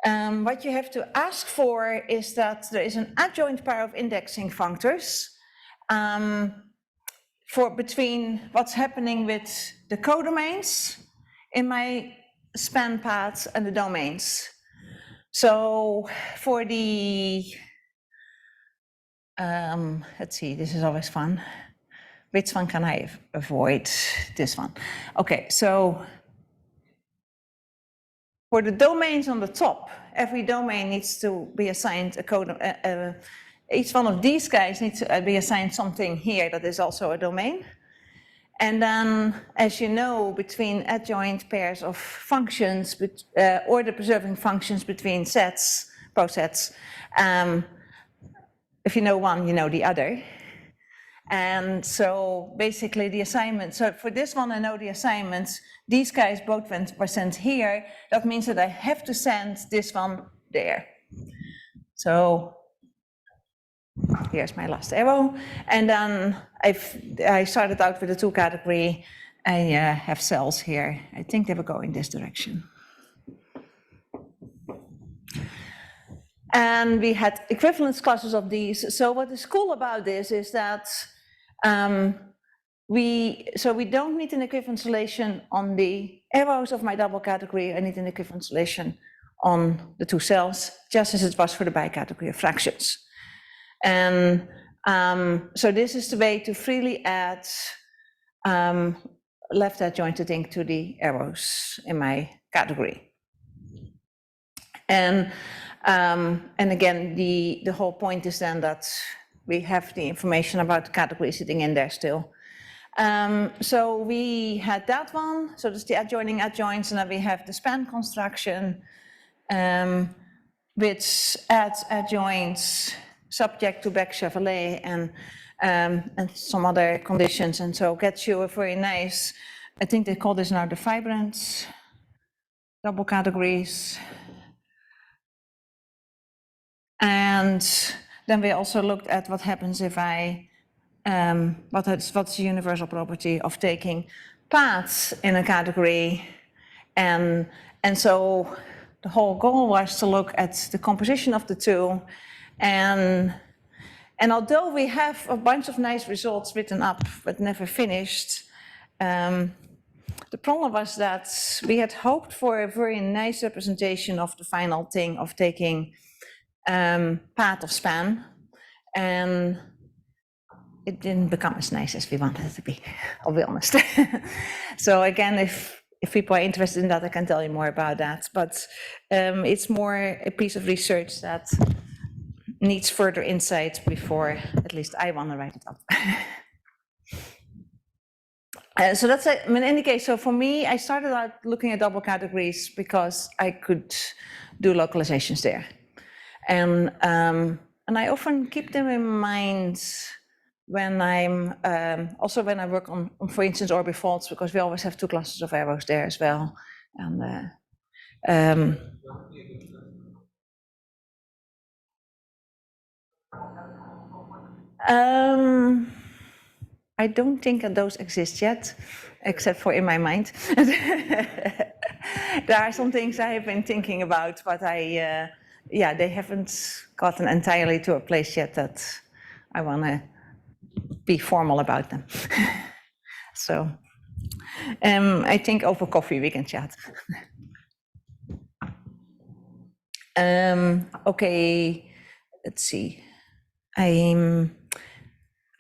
what you have to ask for is that there is an adjoint pair of indexing functors for between what's happening with the codomains in my span paths and the domains. So for the, let's see, this is always fun. Which one can I avoid? This one. Okay, so for the domains on the top, every domain needs to be assigned a code. Each one of these guys needs to be assigned something here that is also a domain. And then, as you know, between adjoint pairs of functions, order preserving functions between sets, posets, if you know one, you know the other. And so basically the assignment, so for this one I know the assignments, these guys both were sent here. That means that I have to send this one there. So here's my last arrow. And then I started out with the two category. I have cells here. I think they will go in this direction. And we had equivalence classes of these. So what is cool about this is that we don't need an equivalence relation on the arrows of my double category. I need an equivalence relation on the two cells, just as it was for the bicategory of fractions. And so this is the way to freely add left adjointed ink to the arrows in my category. And again, the whole point is then that we have the information about the category sitting in there still. So we had that one, so that's the adjoining adjoints, and then we have the span construction, which adds adjoints subject to Beck-Chevrolet and some other conditions, and so gets you a very nice, I think they call this now the vibrance double categories. And then we also looked at what happens if I, what's the universal property of taking paths in a category. And so the whole goal was to look at the composition of the two. And although we have a bunch of nice results written up but never finished, the problem was that we had hoped for a very nice representation of the final thing of taking path of span, and it didn't become as nice as we wanted it to be, I'll be honest. So again, if people are interested in that, I can tell you more about that, but it's more a piece of research that needs further insight before at least I want to write it up. So that's it. I mean, in any case, so for me, I started out looking at double categories because I could do localizations there. And I often keep them in mind when I'm, also when I work on, for instance, orbifolds, because we always have two clusters of arrows there as well. And I don't think that those exist yet, except for in my mind. There are some things I have been thinking about, but yeah, they haven't gotten entirely to a place yet that I want to be formal about them. So I think over coffee we can chat. Okay, let's see.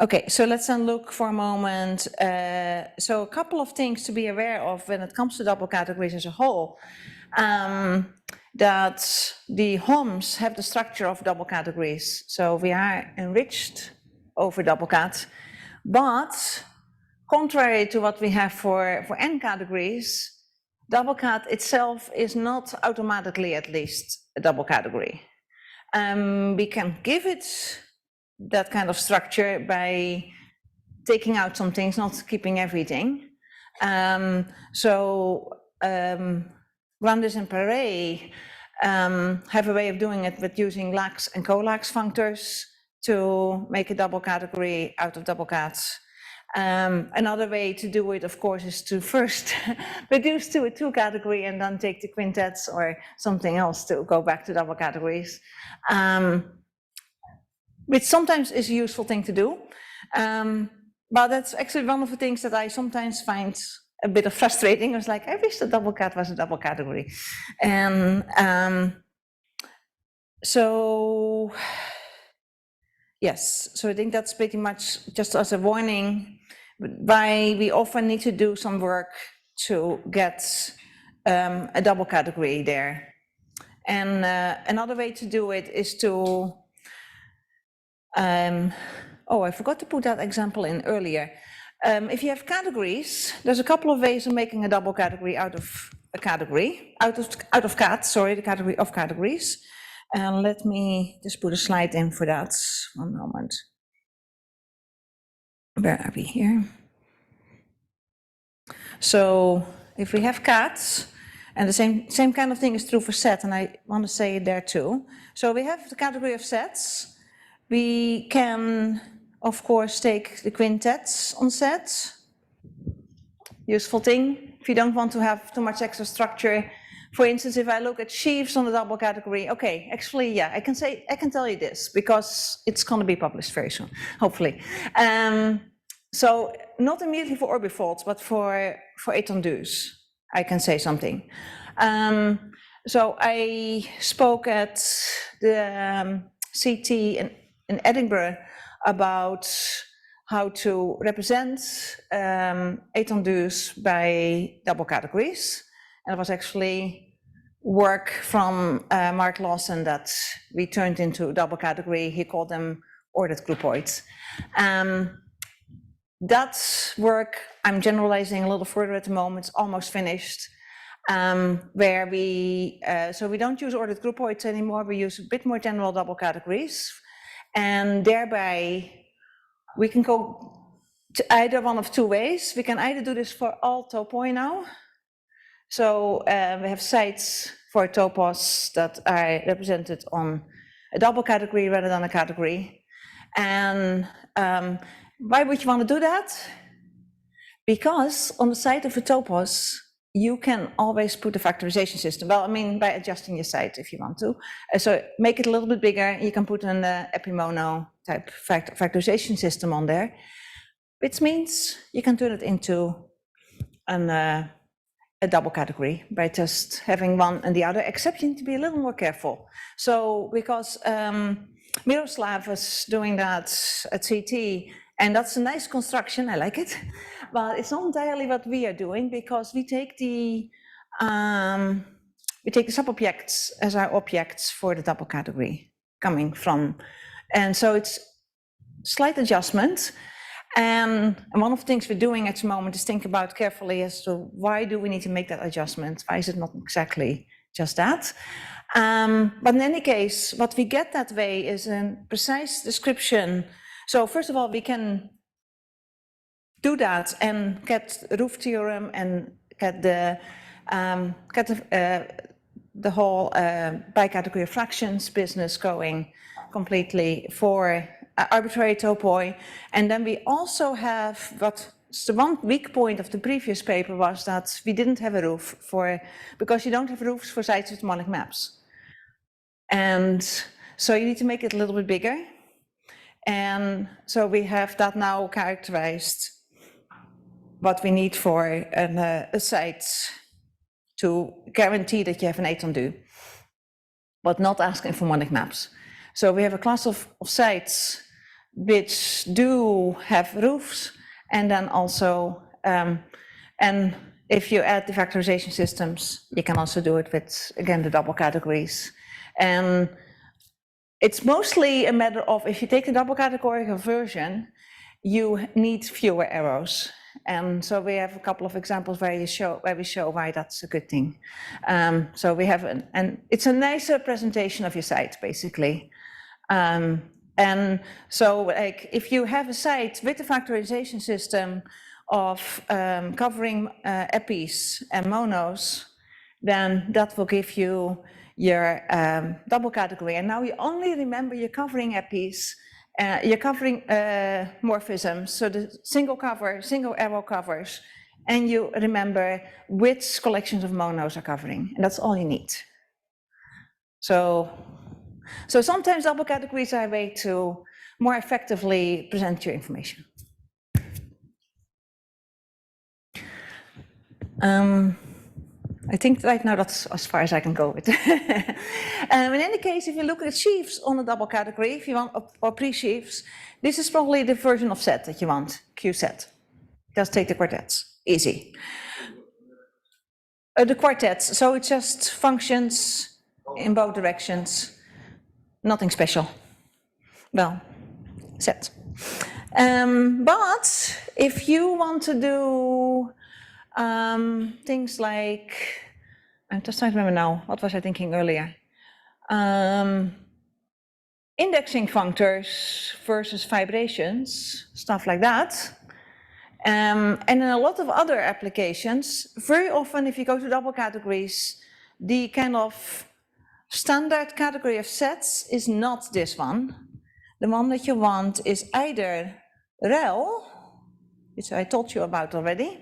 Okay, so let's then look for a moment. So a couple of things to be aware of when it comes to double categories as a whole. That the HOMs have the structure of double categories. So we are enriched over double cat. But contrary to what we have for N categories, double cat itself is not automatically, at least, a double category. We can give it that kind of structure by taking out some things, not keeping everything. Grandis and Perret have a way of doing it with using lax and co-lax functors to make a double category out of double cats. Another way to do it, of course, is to first reduce to a two category and then take the quintets or something else to go back to double categories. Which sometimes is a useful thing to do. But that's actually one of the things that I sometimes find a bit of frustrating. It's like, I wish the double cat was a double category. And so, yes, so I think that's pretty much just as a warning why we often need to do some work to get a double category there. And another way to do it is to, oh, I forgot to put that example in earlier. If you have categories, there's a couple of ways of making a double category out of a category, out of cat, sorry, the category of categories. And let me just put a slide in for that. One moment. Where are we here? So if we have cats, and the same kind of thing is true for set, and I want to say it there too. So we have the category of sets. We can, of course, take the quintets on sets. Useful thing. If you don't want to have too much extra structure. For instance, if I look at sheaves on the double category, okay, actually, yeah, I can tell you this because it's going to be published very soon, hopefully. So not immediately for orbifolds, but for étendues, I can say something. So I spoke at the CT in Edinburgh about how to represent étendues by double categories. And it was actually work from Mark Lawson that we turned into double category. He called them ordered groupoids. That work I'm generalizing a little further at the moment, it's almost finished. Where we, so we don't use ordered groupoids anymore, we use a bit more general double categories. And thereby, we can go to either one of two ways. We can either do this for all topoi now. So we have sites for topos that are represented on a double category rather than a category. And why would you want to do that? Because on the site of a topos, you can always put a factorization system. Well, I mean, by adjusting your site if you want to. So make it a little bit bigger. You can put an epimono type factorization system on there, which means you can turn it into a double category by just having one and the other, except you need to be a little more careful. So because Miroslav was doing that at CT, and that's a nice construction, I like it, but it's not entirely what we are doing because we take the sub-objects as our objects for the double category coming from, and so it's slight adjustment. And one of the things we're doing at the moment is think about carefully as to why do we need to make that adjustment? Why is it not exactly just that? But in any case, what we get that way is a precise description So first of all, we can do that and get roof theorem and get the whole bi-category fractions business going completely for arbitrary topoi. And then we also have the one weak point of the previous paper was that we didn't have a roof because you don't have roofs for sites with harmonic maps. And so you need to make it a little bit bigger. And so we have that now characterized what we need for a site to guarantee that you have an étendue, but not asking for harmonic maps. So we have a class of sites which do have roofs, and then also, and if you add the factorization systems, you can also do it with, again, the double categories. And it's mostly a matter of, if you take the double categorical version, you need fewer arrows. And so we have a couple of examples where we show why that's a good thing. So we have, and it's a nicer presentation of your site, basically. And so, like, if you have a site with a factorization system of covering epis and monos, then that will give you your double category. And now you only remember you're covering epis, you're covering morphisms, so the single cover, single arrow covers, and you remember which collections of monos are covering, and that's all you need. So sometimes double categories are a way to more effectively present your information. I think right now that's as far as I can go with. In any case, if you look at sheaves on a double category, if you want, or pre-sheaves, this is probably the version of set that you want, Q set. Just take the quartets, easy. The quartets, so it just functions in both directions, nothing special. Well, set. But if you want to do things like, I'm just trying to remember now, what was I thinking earlier? Indexing functors versus vibrations, stuff like that. And in a lot of other applications, very often if you go to double categories, the kind of standard category of sets is not this one. The one that you want is either rel, which I told you about already,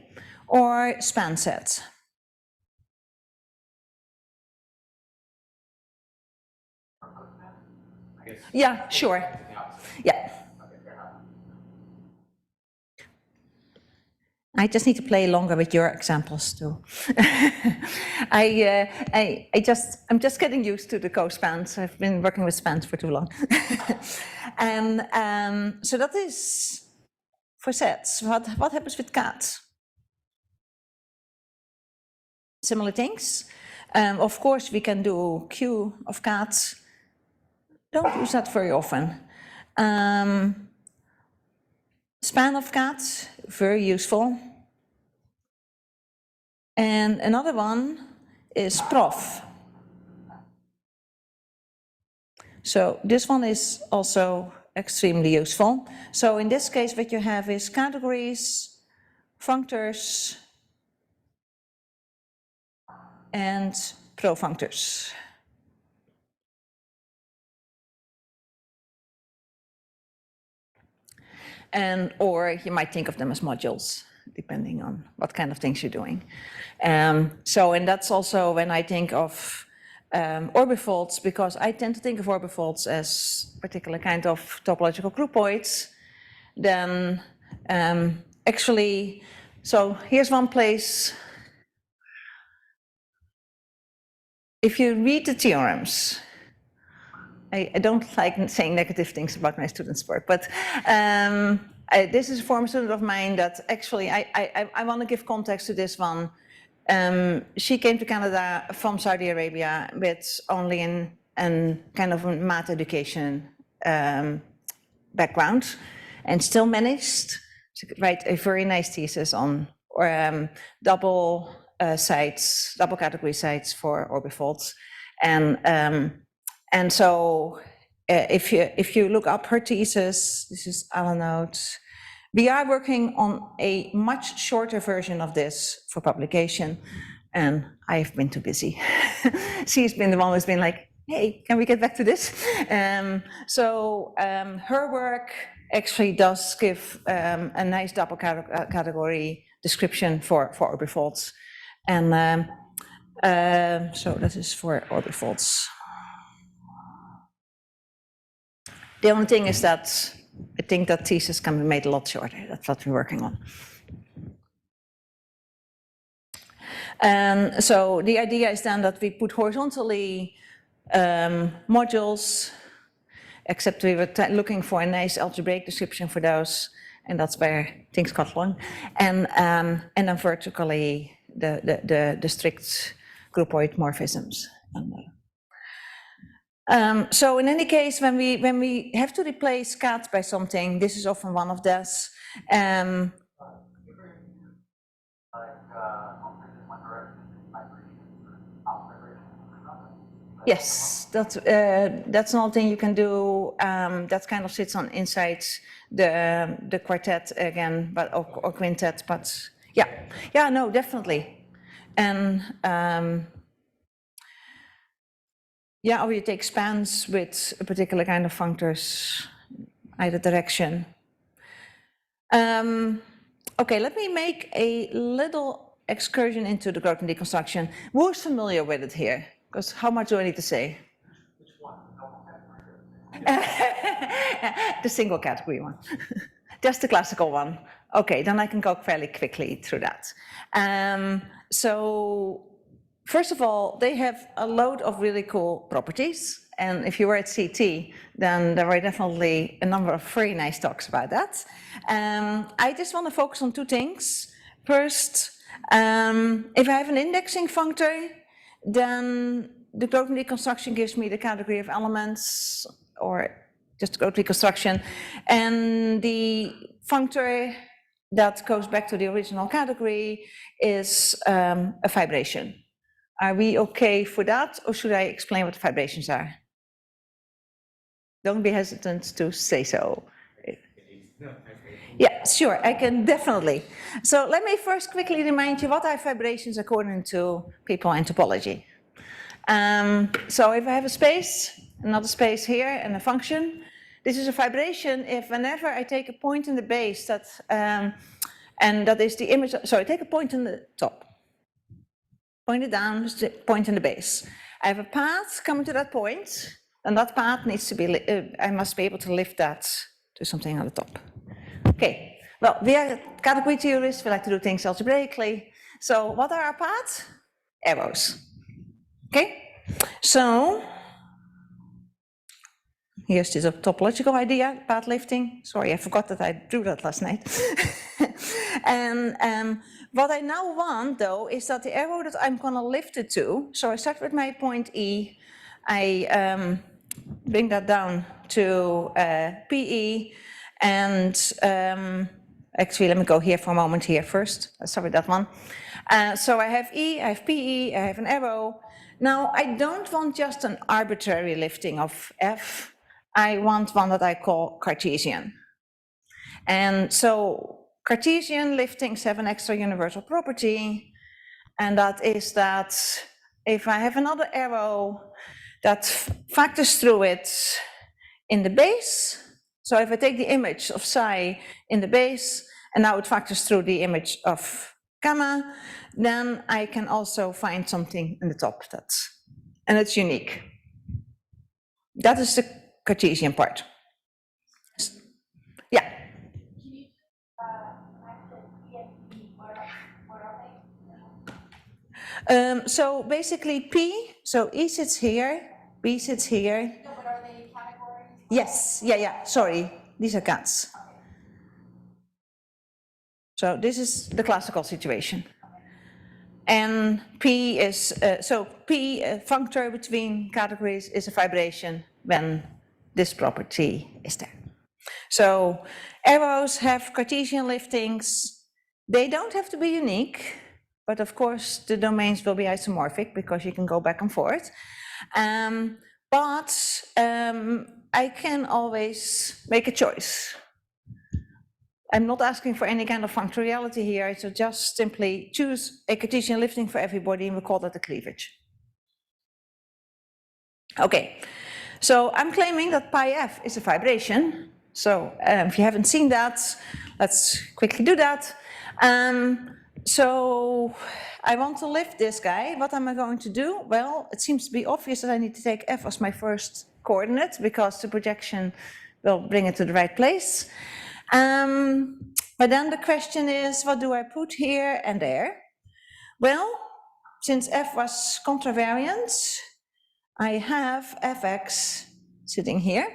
or span set. Yeah, sure. Yeah. I just need to play longer with your examples too. I'm just getting used to the co-spans. I've been working with spans for too long. And so that is for sets. What happens with cats? Similar things. Of course, we can do Q of cats. Don't use that very often. Span of cats, very useful. And another one is prof. So this one is also extremely useful. So in this case, what you have is categories, functors, and pro-functors. And, or you might think of them as modules, depending on what kind of things you're doing. So, and that's also when I think of orbifolds, because I tend to think of orbifolds as particular kind of topological groupoids. Then actually, so here's one place. If you read the theorems, I don't like saying negative things about my students' work, but this is a former student of mine that actually, I want to give context to this one. She came to Canada from Saudi Arabia with only an kind of a math education background, and still managed to write a very nice thesis on double sites, double category sites for orbifolds. And so if you look up her thesis, this is our note. We are working on a much shorter version of this for publication, and I've been too busy. She's been the one who's been like, hey, can we get back to this? Her work actually does give a nice double category description for orbifolds. And so this is for orbifolds. The only thing is that I think that thesis can be made a lot shorter. That's what we're working on. So the idea is then that we put horizontally modules, except we were looking for a nice algebraic description for those, and that's where things got long. And then vertically the strict groupoid morphisms. So in any case, when we have to replace cat by something, this is often one of those. Yes, that's another thing you can do. That kind of sits on inside the quartet again, but or quintet. But yeah, no, definitely. And yeah, or you take spans with a particular kind of functors, either direction. Okay, let me make a little excursion into the Grothendieck construction. Who's familiar with it here? Because how much do I need to say? Which one? The single category one. Just the classical one. Okay, then I can go fairly quickly through that. So first of all, they have a load of really cool properties. And if you were at CT, then there were definitely a number of very nice talks about that. I just want to focus on two things. First, if I have an indexing functor, then the Grothendieck construction gives me the category of elements, or just Grothendieck construction, and the functor that goes back to the original category is a vibration. Are we okay for that, or should I explain what the vibrations are? Don't be hesitant to say so. Yeah, sure, I can definitely. So let me first quickly remind you what are vibrations according to people in topology. So if I have a space, another space here, and a function, this is a vibration if whenever I take a point in the base that, and that is the image, sorry, take a point in the top, point it down, point in the base. I have a path coming to that point, and that path needs to be, I must be able to lift that to something on the top. Okay, well, we are category theorists, we like to do things algebraically. So what are our paths? Arrows. Okay, so here's this topological idea, path lifting. Sorry, I forgot that I drew that last night. And what I now want, though, is that the arrow that I'm going to lift it to, so I start with my point E, I bring that down to PE, and actually, let me go here for a moment here first. Sorry, that one. So I have E, I have PE, I have an arrow. Now, I don't want just an arbitrary lifting of F. I want one that I call Cartesian. And so Cartesian liftings have an extra universal property, and that is that if I have another arrow that factors through it in the base, so if I take the image of psi in the base, and now it factors through the image of gamma, then I can also find something in the top and it's unique. That is the Cartesian part. Yeah. Can you access ESP? What are they? So basically P, so E sits here, B sits here. No, but are they categories? Yes, yeah, sorry, these are cats. So this is the classical situation. And P is, so P, a functor between categories, is a vibration when this property is there. So arrows have Cartesian liftings. They don't have to be unique, but of course the domains will be isomorphic because you can go back and forth. But I can always make a choice. I'm not asking for any kind of functoriality here, so just simply choose a Cartesian lifting for everybody, and we call that the cleavage. Okay, so I'm claiming that pi f is a vibration. So if you haven't seen that, let's quickly do that. So I want to lift this guy. What am I going to do? Well, it seems to be obvious that I need to take f as my first coordinate, because the projection will bring it to the right place. But then the question is, what do I put here and there? Well, since f was contravariant, I have fx sitting here.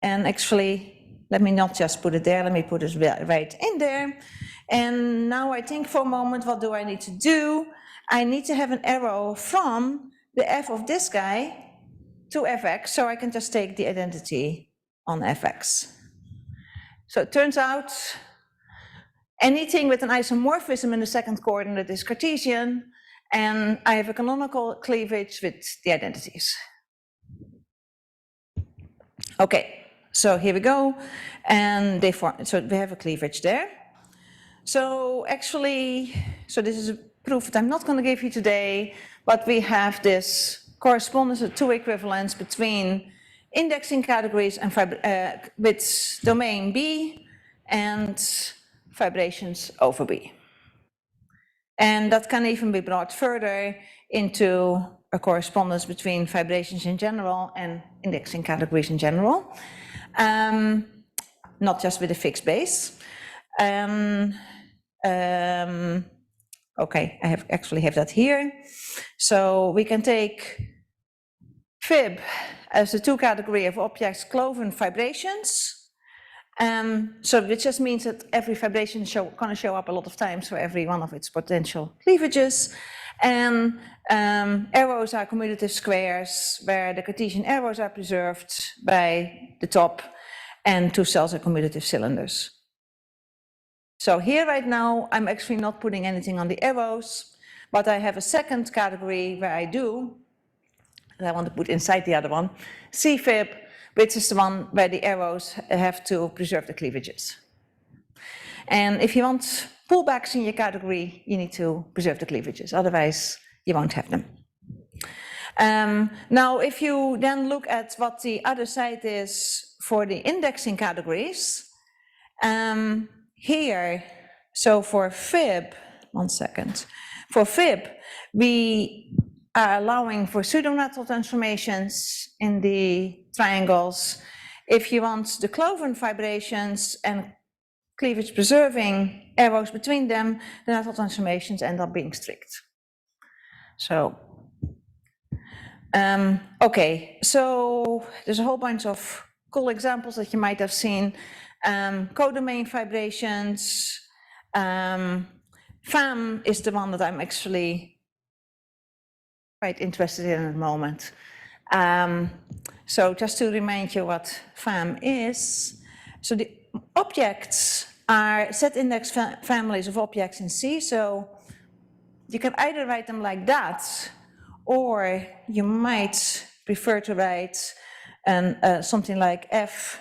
And actually, let me not just put it there, let me put it right in there. And now I think for a moment, what do I need to do? I need to have an arrow from the f of this guy to fx, so I can just take the identity on fx. So it turns out anything with an isomorphism in the second coordinate is Cartesian, and I have a canonical cleavage with the identities. Okay, so here we go, and they form, so we have a cleavage there. So actually, so this is a proof that I'm not going to give you today, but we have this correspondence of two equivalents between indexing categories and with domain B and vibrations over B. And that can even be brought further into a correspondence between vibrations in general and indexing categories in general, not just with a fixed base. Okay, I actually have that here. So we can take fib as a two category of objects cloven vibrations. So it just means that every vibration is going to show up a lot of times for every one of its potential cleavages. And arrows are commutative squares, where the Cartesian arrows are preserved by the top, and two cells are commutative cylinders. So here right now, I'm actually not putting anything on the arrows, but I have a second category where I do, that I want to put inside the other one, C-fib, which is the one where the arrows have to preserve the cleavages. And if you want pullbacks in your category, you need to preserve the cleavages, otherwise you won't have them. Now, if you then look at what the other side is for the indexing categories, here, so for fib, one second, for fib, we are allowing for pseudo-natural transformations in the triangles. If you want the cloven vibrations and cleavage preserving arrows between them, the natural transformations end up being strict. So, okay, so there's a whole bunch of cool examples that you might have seen. Codomain vibrations. FAM is the one that I'm actually quite interested in at the moment. So just to remind you what FAM is, so the objects are set index families of objects in C, so you can either write them like that, or you might prefer to write something like F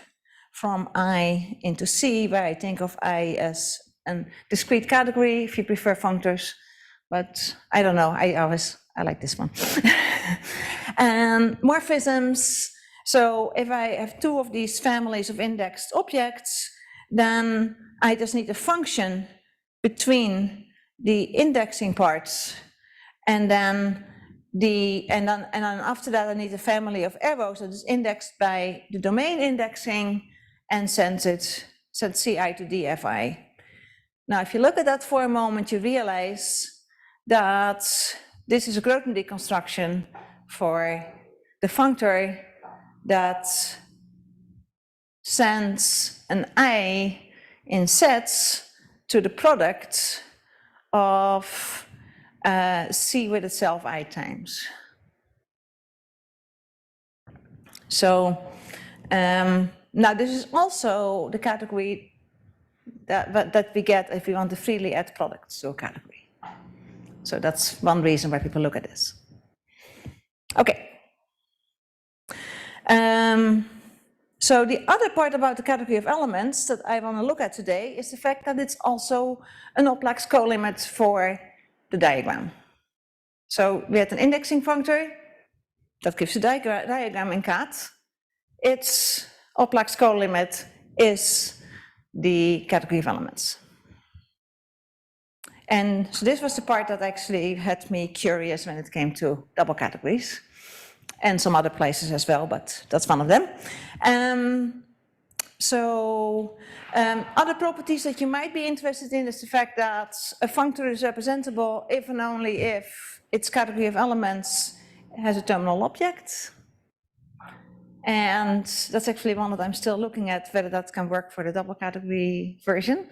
from I into C, where I think of I as a discrete category, if you prefer functors, but I don't know, I like this one. And morphisms, so if I have two of these families of indexed objects, then I just need a function between the indexing parts, and then after that I need a family of arrows that is indexed by the domain indexing and sends CI to DFI. Now, if you look at that for a moment, you realize that this is a Grothendieck construction for the functor that sends an I in sets to the product of C with itself I times. So now this is also the category that we get if we want to freely add products to a category. So that's one reason why people look at this. Okay. So the other part about the category of elements that I want to look at today is the fact that it's also an oplex colimit for the diagram. So we had an indexing functor that gives a diagram in CAD. Its oplex colimit is the category of elements. And so this was the part that actually had me curious when it came to double categories, and some other places as well, but that's one of them. Other properties that you might be interested in is the fact that a functor is representable if and only if its category of elements has a terminal object. And that's actually one that I'm still looking at, whether that can work for the double category version.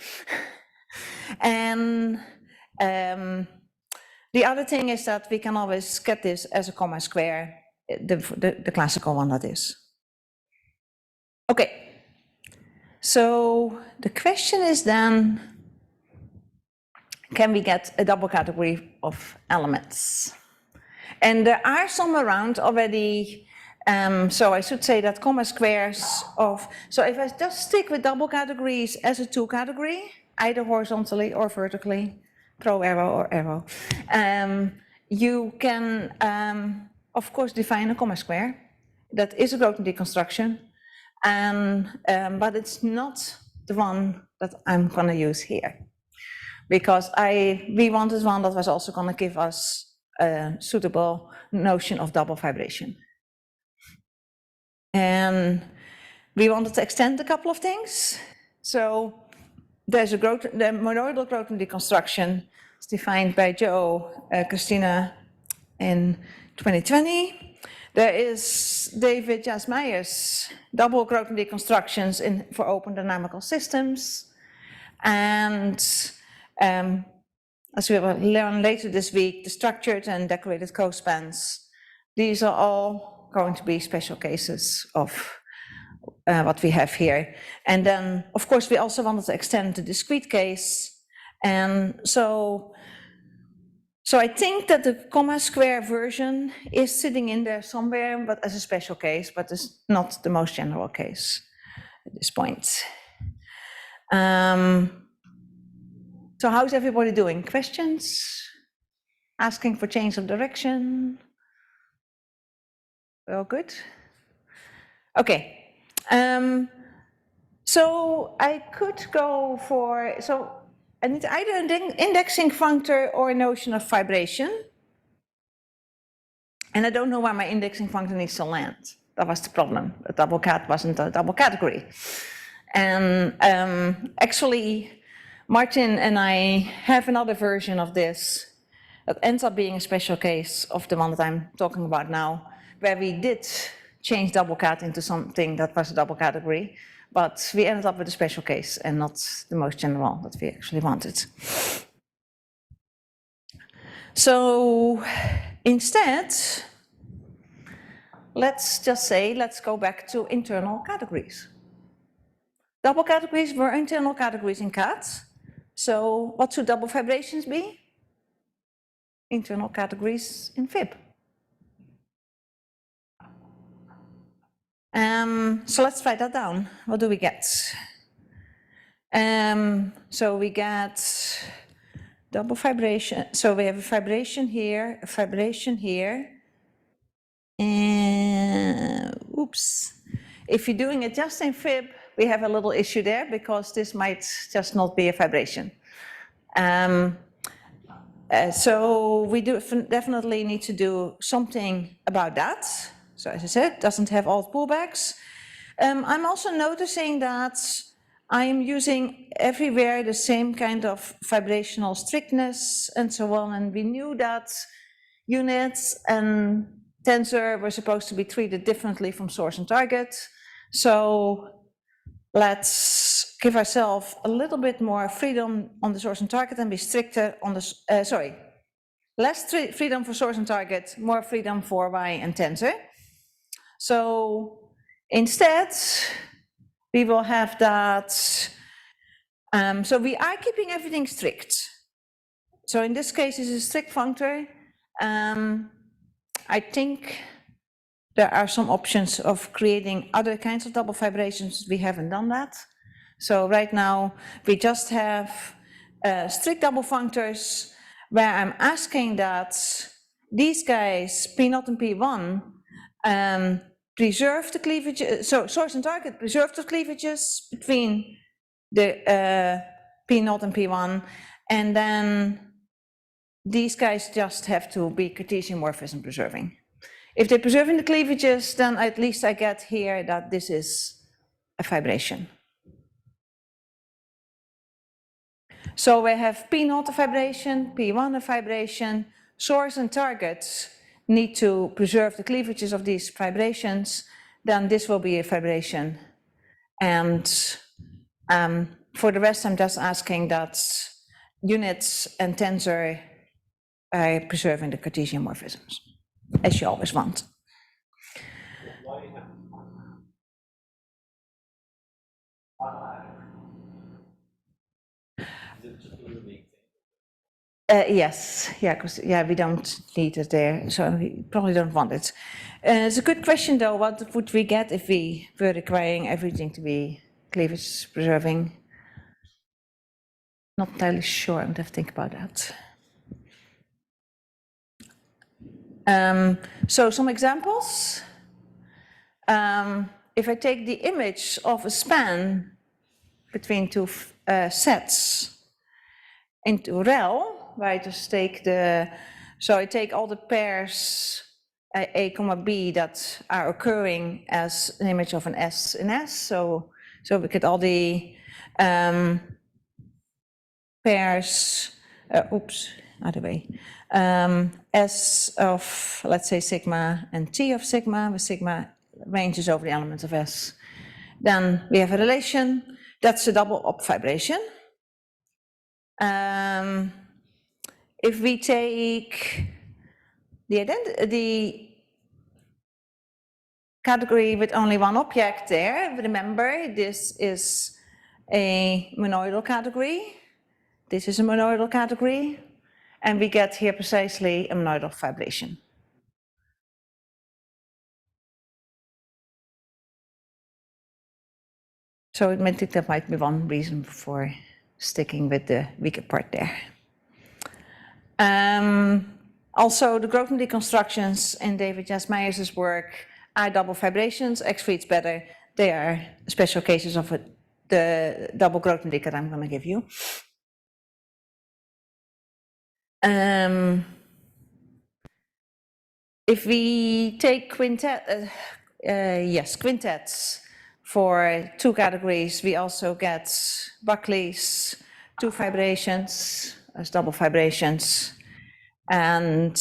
And the other thing is that we can always get this as a comma square, the classical one that is. Okay, so the question is then, can we get a double category of elements? And there are some around already, so I should say that comma squares of, so if I just stick with double categories as a two category, either horizontally or vertically, pro arrow or arrow, you can, of course, define a comma square. That is a Grothendieck construction, but it's not the one that I'm going to use here, because we wanted one that was also going to give us a suitable notion of double vibration. And we wanted to extend a couple of things. So there's the monoidal Grothendieck construction. It's defined by Joe Christina in 2020. There is David Jasmeyer's double Grothendieck constructions for open dynamical systems. And as we will learn later this week, the structured and decorated cospans, these are all going to be special cases of what we have here. And then, of course, we also wanted to extend the discrete case. And so I think that the comma square version is sitting in there somewhere, but as a special case, but it's not the most general case at this point. So how's everybody doing? Questions? Asking for change of direction? We're all good? Okay. So I could go for, so I need either an indexing functor or a notion of vibration. And I don't know where my indexing functor needs to land. That was the problem. A double cat wasn't a double category. And actually, Martin and I have another version of this that ends up being a special case of the one that I'm talking about now, where we did change double cat into something that was a double category, but we ended up with a special case and not the most general that we actually wanted. So instead, let's just say, let's go back to internal categories. Double categories were internal categories in CAD. So what should double vibrations be? Internal categories in FIB. So let's write that down. What do we get? So we get double vibration. So we have a vibration here, and oops. If you're doing it just in FIB, we have a little issue there because this might just not be a vibration. So we definitely need to do something about that. So as I said, doesn't have alt pullbacks. I'm also noticing that I am using everywhere the same kind of vibrational strictness and so on. And we knew that units and tensor were supposed to be treated differently from source and target. So let's give ourselves a little bit more freedom on the source and target and be stricter on the, less freedom for source and target, more freedom for Y and tensor. So instead, we will have that, so we are keeping everything strict. So in this case, it's a strict functor. I think there are some options of creating other kinds of double fibrations. We haven't done that. So right now, we just have strict double functors where I'm asking that these guys, P0 and P1, preserve the cleavage, so source and target preserve the cleavages between the P0 and P1, and then these guys just have to be Cartesian morphism preserving. If they're preserving the cleavages, then at least I get here that this is a fibration. So we have P0 a fibration, P1 a fibration, source and targets need to preserve the cleavages of these fibrations, then this will be a fibration. And for the rest, I'm just asking that units and tensor are preserving the Cartesian morphisms, as you always want. Yes, yeah, because we don't need it there, so we probably don't want it. It's a good question though, what would we get if we were requiring everything to be cleavage preserving? Not entirely sure, I would have to think about that. So some examples. If I take the image of a span between two sets into rel, where I just take so I take all the pairs A, B that are occurring as an image of an S in S, so we get all the pairs, other way, S of, let's say, sigma and T of sigma, where sigma ranges over the elements of S. Then we have a relation, that's a double op fibration. If we take the category with only one object there, remember this is a monoidal category, this is a monoidal category, and we get here precisely a monoidal fibration. So I think that might be one reason for sticking with the weaker part there. Also, the Grothendieck constructions in David Jasmeyers' work are double fibrations. X fits better. They are special cases of the double Grothendieck that I'm going to give you. If we take quintets for two categories, we also get Buckley's two fibrations as double fibrations, and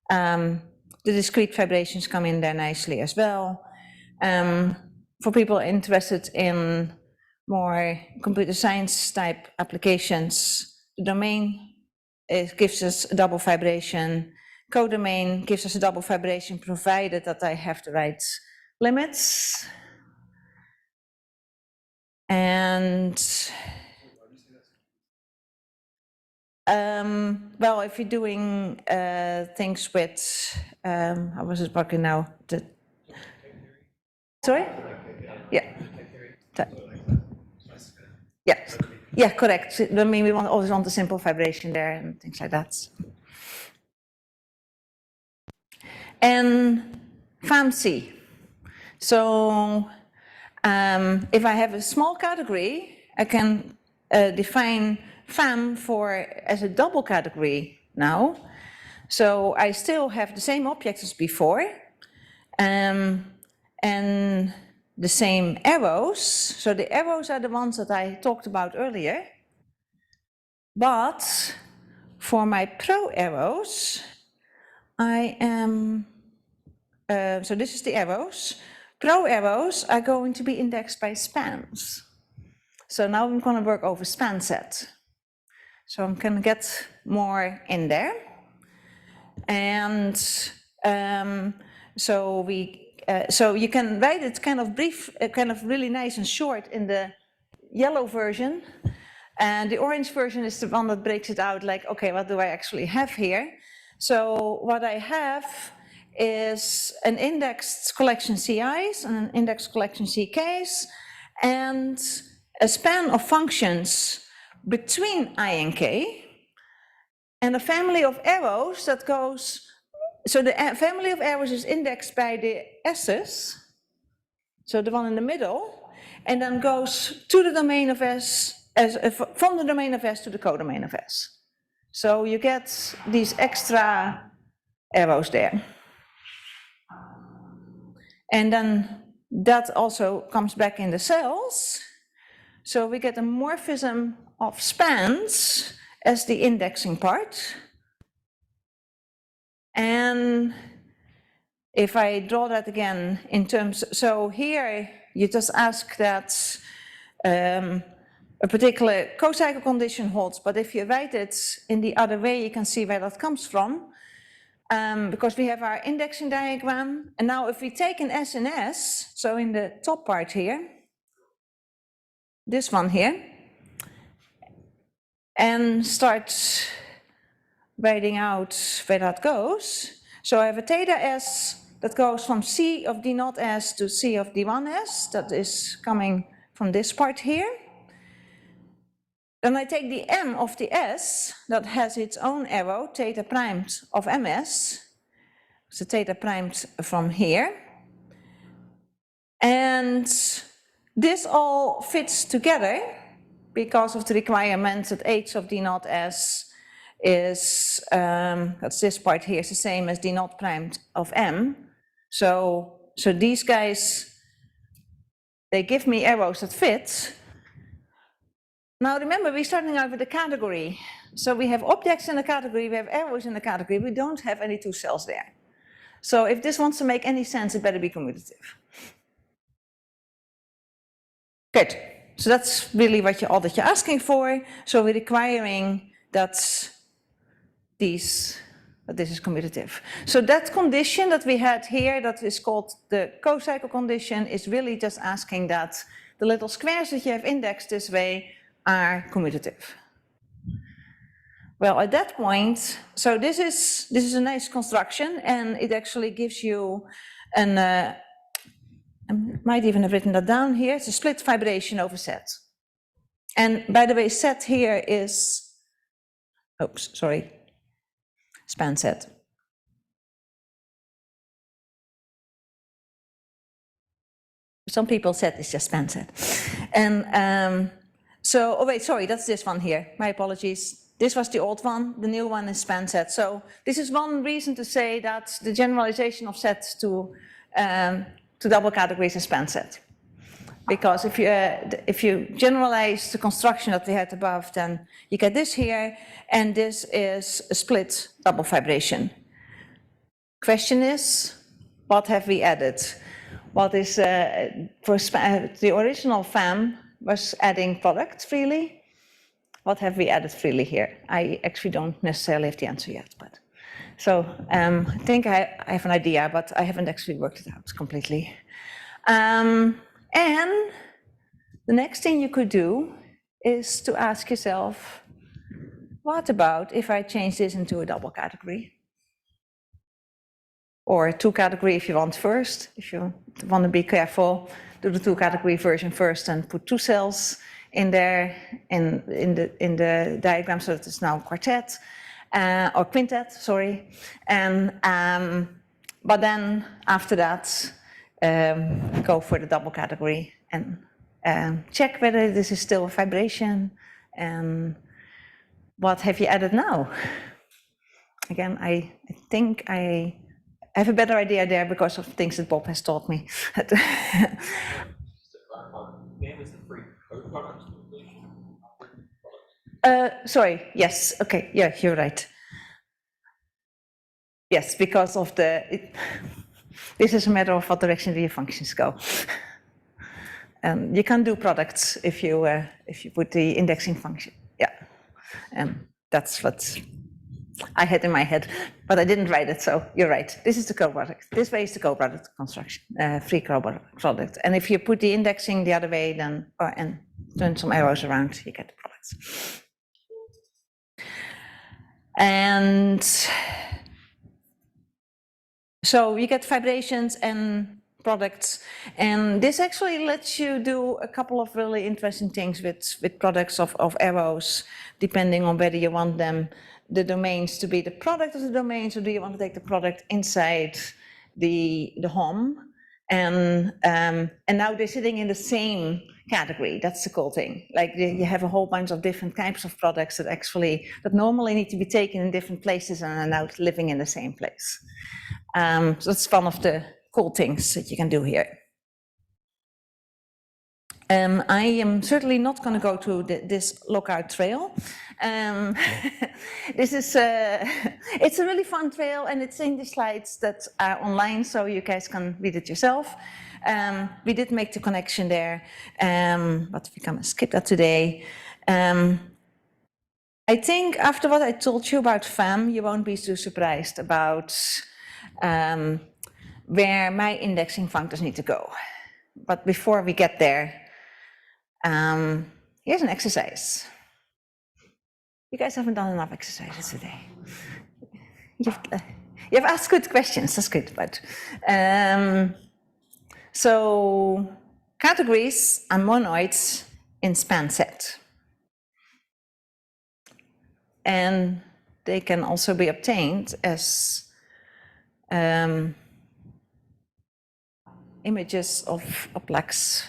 the discrete fibrations come in there nicely as well. For people interested in more computer science type applications, the domain gives us a double fibration. Codomain gives us a double fibration provided that I have the right limits. And well, if you're doing things with, how was it working now? Sorry? Yeah. Yeah, correct. I mean, we always want a simple vibration there and things like that. And FAMC. So if I have a small category, I can define FAM as a double category now. So I still have the same objects as before, and the same arrows. So the arrows are the ones that I talked about earlier. But for my pro arrows, I am, so this is the arrows. Pro arrows are going to be indexed by spans. So now I'm going to work over span set. So I'm going to get more in there. And so you can write it kind of brief, kind of really nice and short in the yellow version. And the orange version is the one that breaks it out like, okay, what do I actually have here? So what I have is an indexed collection CIs and an indexed collection CKs, and a span of functions between I and k, and a family of arrows that goes, so the family of arrows is indexed by the s's, so the one in the middle, and then goes to the domain of S, from the domain of S to the codomain of S. So you get these extra arrows there. And then that also comes back in the cells. So we get a morphism of spans as the indexing part. And if I draw that again in terms, so here you just ask that a particular co-cycle condition holds, but if you write it in the other way, you can see where that comes from. Because we have our indexing diagram, and now if we take an S in S, so in the top part here, this one here, and start writing out where that goes. So I have a theta S that goes from C of D naught S to C of D1 S, that is coming from this part here. Then I take the M of the S that has its own arrow, theta primed of MS, so theta primed from here. And this all fits together because of the requirement that H of D naught S is, that's this part here, is the same as D naught primed of M. So these guys, they give me arrows that fit. Now remember, we're starting out with a category. So we have objects in the category, we have arrows in the category, we don't have any two cells there. So if this wants to make any sense, it better be commutative. Good, so that's really all that you're asking for. So we're requiring that this is commutative. So that condition that we had here, that is called the co-cycle condition, is really just asking that the little squares that you have indexed this way are commutative. Well, at that point, so this is a nice construction, and it actually gives you an, I might even have written that down here, it's a split fibration over set. And by the way, set here is, oops, sorry, span set. Some people said it's just span set. And so, oh wait, sorry, that's this one here. My apologies. This was the old one, the new one is span set. So this is one reason to say that the generalization of sets to double categories is span set. Because if you generalize the construction that we had above, then you get this here, and this is a split double fibration. Question is, what have we added? What is, the original FAM was adding product freely. What have we added freely here? I actually don't necessarily have the answer yet, but. So I think I have an idea, but I haven't actually worked it out completely. And the next thing you could do is to ask yourself, what about if I change this into a double category? Or a two category if you want first. If you want to be careful, do the two category version first and put two cells in there in the diagram so that it's now quartet or quintet, sorry. And but then after that, go for the double category and check whether this is still a vibration and what have you added now. Again, I think I have a better idea there because of things that Bob has taught me. Just to clarify, PAM is the free co-product localization? Sorry, yes, okay, yeah, you're right. Yes, because of this is a matter of what direction your functions go. You can do products if you put the indexing function, yeah. And that's what I had in my head, but I didn't write it, so you're right. This is the co-product. This way is the co-product construction, free co-product. And if you put the indexing the other way, then and turn some arrows around, you get the products. And So you get vibrations and products, and this actually lets you do a couple of really interesting things with products of arrows, depending on whether you want them, the domains to be the product of the domains, or do you want to take the product inside the HOM, and now they're sitting in the same category. That's the cool thing. Like you have a whole bunch of different types of products that normally need to be taken in different places and are now living in the same place. So that's one of the cool things that you can do here. I am certainly not going to go to this lookout trail. This is it's a really fun trail, and it's in the slides that are online, so you guys can read it yourself. We did make the connection there, but we're going to skip that today. I think after what I told you about FAM, you won't be too surprised about where my indexing functors need to go. But before we get there, here's an exercise. You guys haven't done enough exercises today. You've asked good questions, that's good. But so categories are monoids in span set. And they can also be obtained as images of Lax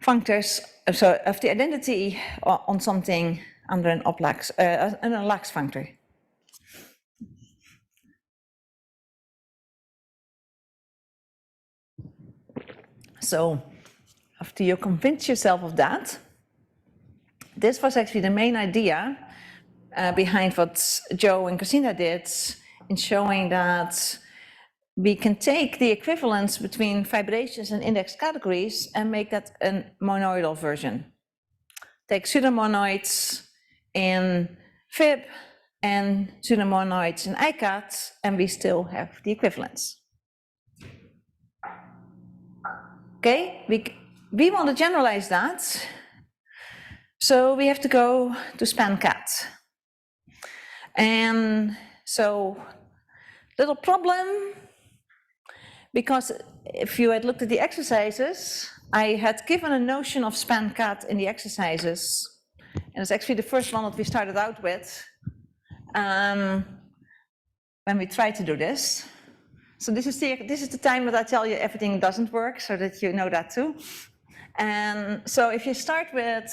functors, so of the identity on something under an Lax, a Lax functor. So after you convince yourself of that, this was actually the main idea behind what Joe and Christina did in showing that we can take the equivalence between vibrations and index categories and make that a monoidal version. Take pseudomonoids in fib and pseudomonoids in ICAT, and we still have the equivalence. Okay, we want to generalize that, so we have to go to span-cat. And so, little problem, because if you had looked at the exercises, I had given a notion of span-cat in the exercises, and it's actually the first one that we started out with when we tried to do this. So this is the time that I tell you everything doesn't work, so that you know that too. And so if you start with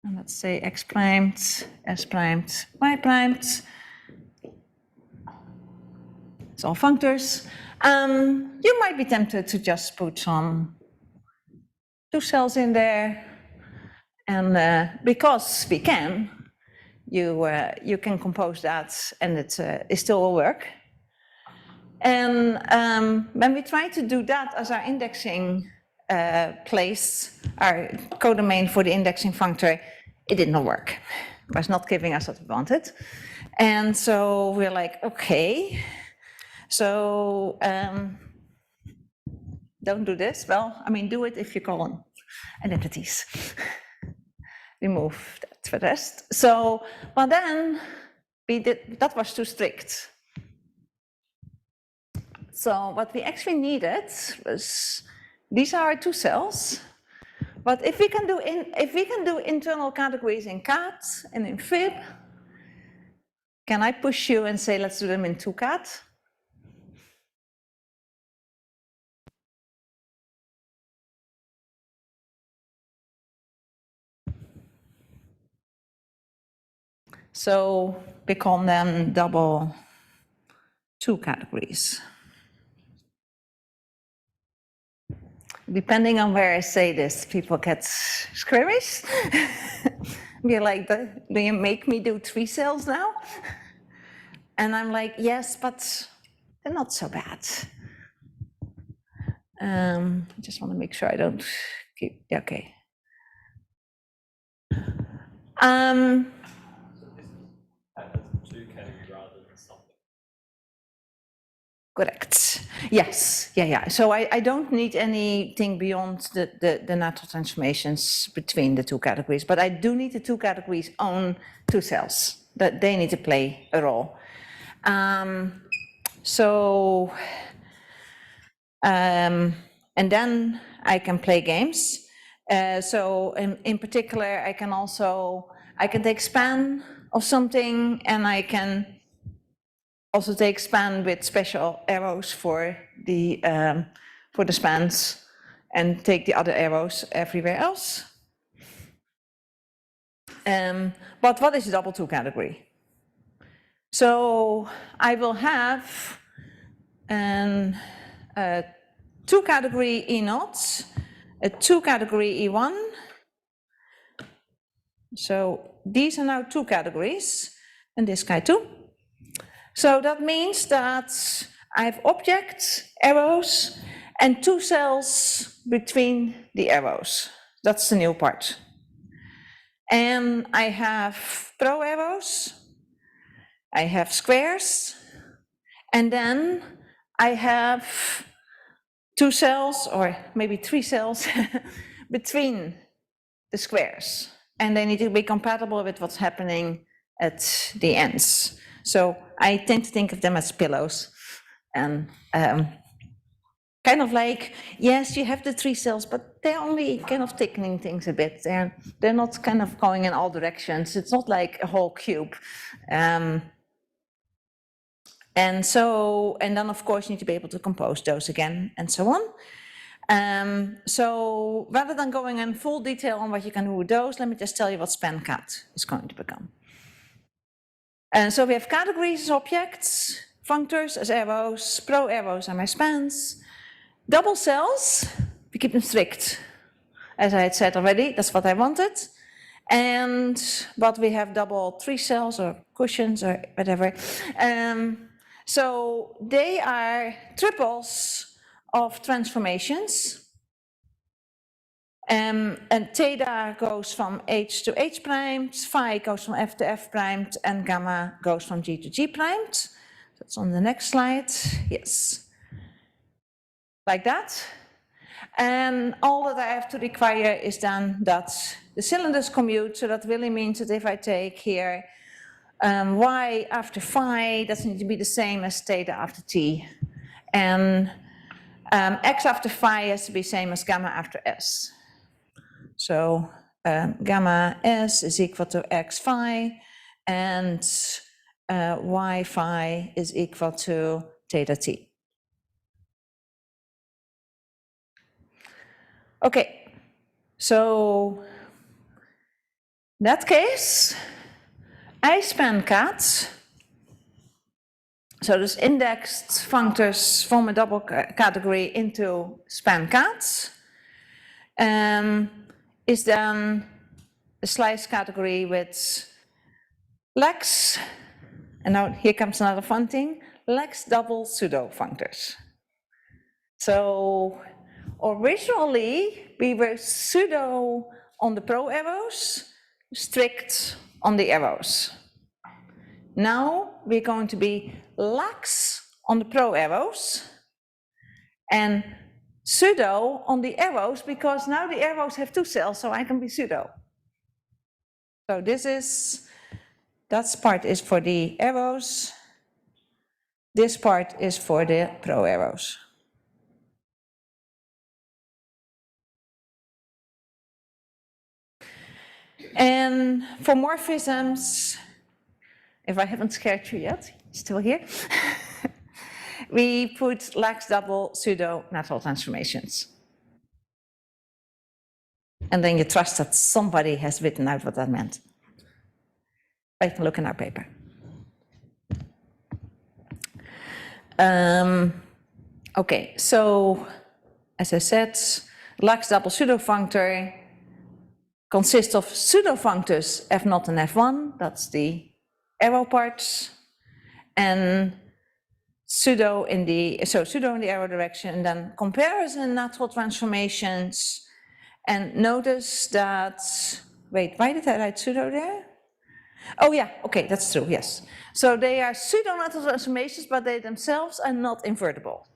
and let's say x primed, s primed, y primed. It's all functors. You might be tempted to just put some 2 cells in there, and because we can, you can compose that, and it still will work. And when we try to do that as our indexing place, our codomain for the indexing functor, it did not work. It was not giving us what we wanted. And so we're like, okay, so don't do this. Well, I mean, do it if you call on identities. Remove that for the rest. So, but then that was too strict. So what we actually needed was, these are our 2 cells, but if we can do internal categories in cat and in fib, can I push you and say let's do them in 2 cat? So we call them double 2 categories. Depending on where I say this, people get squirmish. Be like, do you make me do 3 cells now? And I'm like, yes, but they're not so bad. I just want to make sure I don't keep, okay. So this is as a 2 category rather than something. Correct. Yes. Yeah. So I don't need anything beyond the natural transformations between the 2 categories, but I do need the 2 categories on 2 cells. that they need to play a role. And then I can play games. So in particular, I can take span of something, and I can also take span with special arrows for the spans, and take the other arrows everywhere else. But what is a double 2 category? So I will have a 2 category E0, a 2 category E1. So these are now 2 categories, and this guy too. So that means that I have objects, arrows, and 2 cells between the arrows. That's the new part. And I have pro arrows, I have squares, and then I have 2 cells, or maybe 3 cells, between the squares. And they need to be compatible with what's happening at the ends. So I tend to think of them as pillows. And kind of like, yes, you have the 3 cells, but they're only kind of thickening things a bit. They're not kind of going in all directions. It's not like a whole cube. And then of course you need to be able to compose those again, and so on. So rather than going in full detail on what you can do with those, let me just tell you what span cat is going to become. And so we have categories as objects, functors as arrows, pro arrows are my spans. Double cells, we keep them strict. As I had said already, that's what I wanted. But we have double 3 cells or cushions or whatever. So they are triples of transformations. And theta goes from H to H primed, phi goes from F to F primed, and gamma goes from G to G primed. That's on the next slide, yes. Like that. And all that I have to require is then that the cylinders commute, so that really means that if I take here y after phi, that needs to be the same as theta after t. And x after phi has to be same as gamma after s. So gamma s is equal to x phi, and y phi is equal to theta t. Okay, so in that case, I span cat. So this indexed functors from a double category into span cats. Is then a slice category with lex, and now here comes another fun thing, lex double pseudo functors. So originally we were pseudo on the pro arrows, strict on the arrows. Now we're going to be lax on the pro arrows and pseudo on the arrows, because now the arrows have 2 cells, so I can be pseudo. So that part is for the arrows, this part is for the pro arrows. And for morphisms, if I haven't scared you yet, still here, we put lax double pseudo natural transformations. And then you trust that somebody has written out what that meant. I can look in our paper. Okay, so as I said, lax double pseudo functor consists of pseudo functors F0 and F1, that's the arrow parts, and pseudo in the arrow direction, and then comparison natural transformations. And notice that, wait, why did I write pseudo there? Oh yeah, okay, that's true, yes. So they are pseudo natural transformations, but they themselves are not invertible.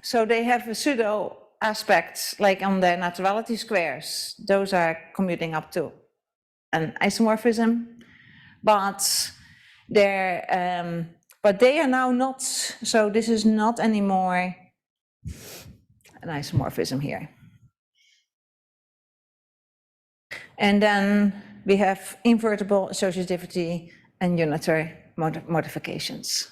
So they have a pseudo aspect, like on their naturality squares. Those are commuting up to an isomorphism, but But they are now not, so this is not anymore an isomorphism here. And then we have invertible associativity and unitary modifications.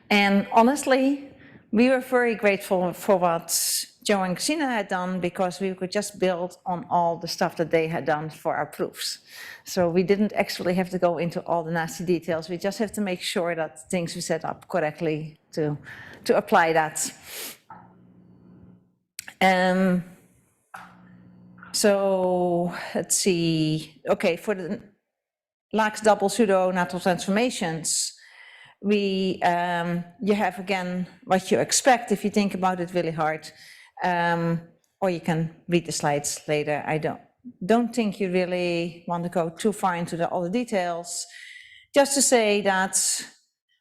And honestly, we were very grateful for what Joe and Christina had done, because we could just build on all the stuff that they had done for our proofs. So we didn't actually have to go into all the nasty details. We just have to make sure that things we set up correctly to apply that. So let's see. Okay, for the lax double pseudo natural transformations, you have again what you expect if you think about it really hard, or you can read the slides later. I don't think you really want to go too far into all the details. Just to say that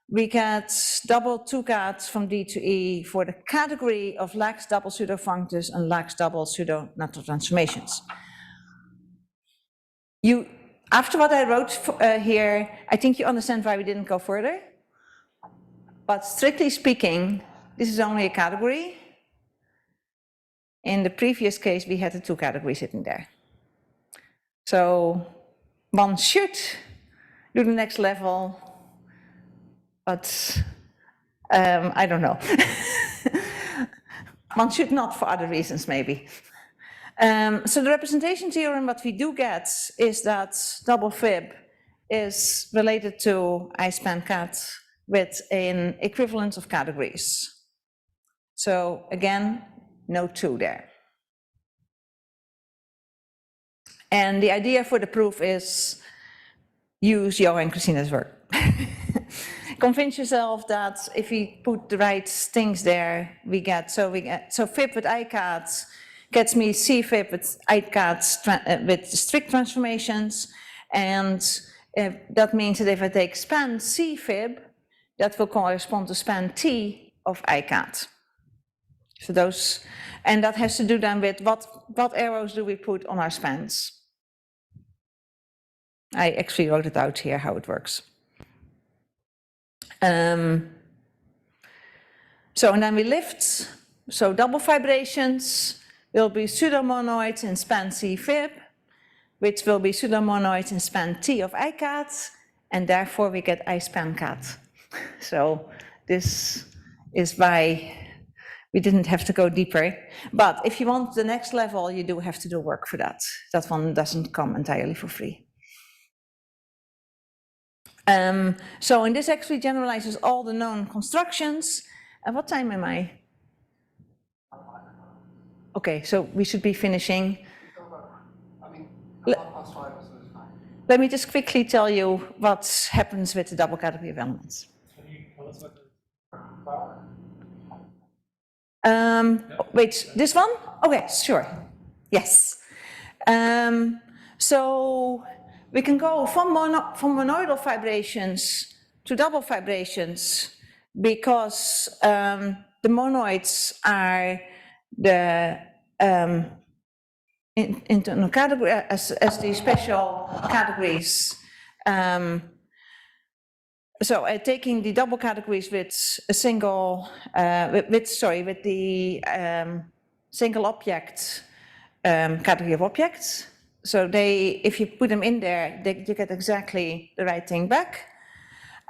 we get double 2-cat from D to E for the category of lax double pseudo functors and lax double pseudo natural transformations. After what I wrote here, I think you understand why we didn't go further. But strictly speaking, this is only a category. In the previous case, we had the 2 categories sitting there. So one should do the next level, but I don't know. One should not for other reasons, maybe. So the representation theorem, what we do get is that double fib is related to I span cat with an equivalence of categories. So again, no 2 there. And the idea for the proof is use Jo and Christina's work. Convince yourself that if you put the right things there, so fib with icat gets me C fib with icat with strict transformations, and that means that if I take span C fib, that will correspond to span T of icat. So those, and that has to do then with what arrows do we put on our spans. I actually wrote it out here how it works. So and then we lift. So double fibrations will be pseudomonoids in span C fib, which will be pseudomonoids in span T of icat, and therefore we get I span cat. So this is why we didn't have to go deeper. But if you want the next level, you do have to do work for that. That one doesn't come entirely for free. So and this actually generalizes all the known constructions. And what time am I? Okay, so we should be finishing. I mean, 5:30, so it's fine. Let me just quickly tell you what happens with the double category of elements. Can you tell us what Wait, this one? Okay, sure. Yes. So we can go from monoidal fibrations to double fibrations because the monoids are the internal category as the special categories. So taking the double categories with a single, with the single object category of objects. So if you put them in there, you get exactly the right thing back.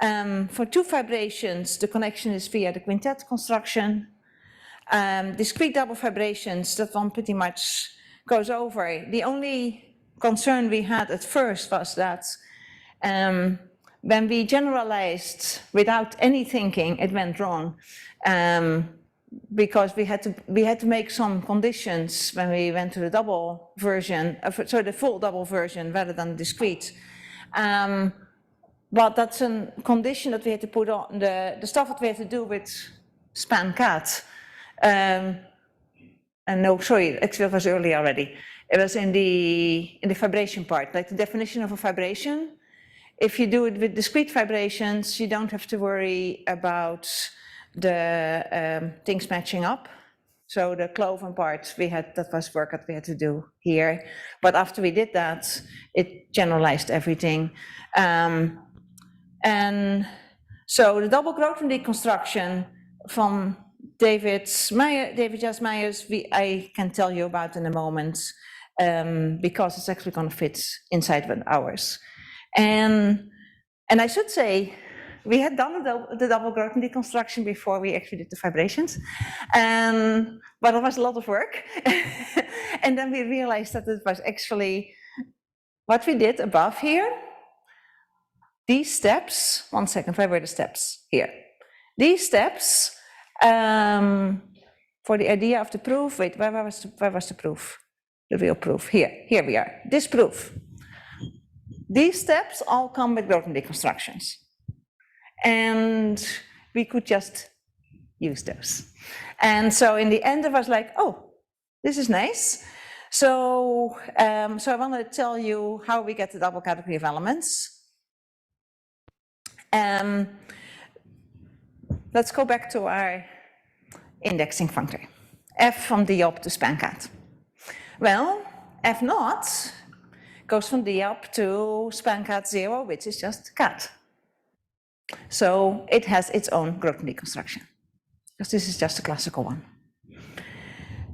For 2 fibrations, the connection is via the quintet construction. Discrete double fibrations, that one pretty much goes over. The only concern we had at first was that when we generalized without any thinking, it went wrong. Because we had to make some conditions when we went to the double version, so the full double version rather than discrete. But that's a condition that we had to put on the stuff that we had to do with span cat. And no, sorry, actually it was early already. It was in the vibration part, like the definition of a vibration. If you do it with discrete vibrations, you don't have to worry about the things matching up. So the cloven part, that was work that we had to do here. But after we did that, it generalized everything. And so the double Grothendieck construction from David Jas Meyers, I can tell you about in a moment, because it's actually going to fit inside 1 hours. And I should say, we had done the double Grothendieck construction before we actually did the vibrations, but it was a lot of work. And then we realized that it was actually what we did above here. These steps, 1 second, where were the steps? Here. These steps, for the idea of the proof, wait, where was the proof? The real proof, here we are, this proof. These steps all come with Grothendieck constructions. And we could just use those. And so in the end, it was like, oh, this is nice. So, so I want to tell you how we get the double category of elements. Let's go back to our indexing functor, f from diop to span cat. Well, f naught goes from diop to span cat 0, which is just cat. So it has its own Grothendieck construction, because this is just a classical one.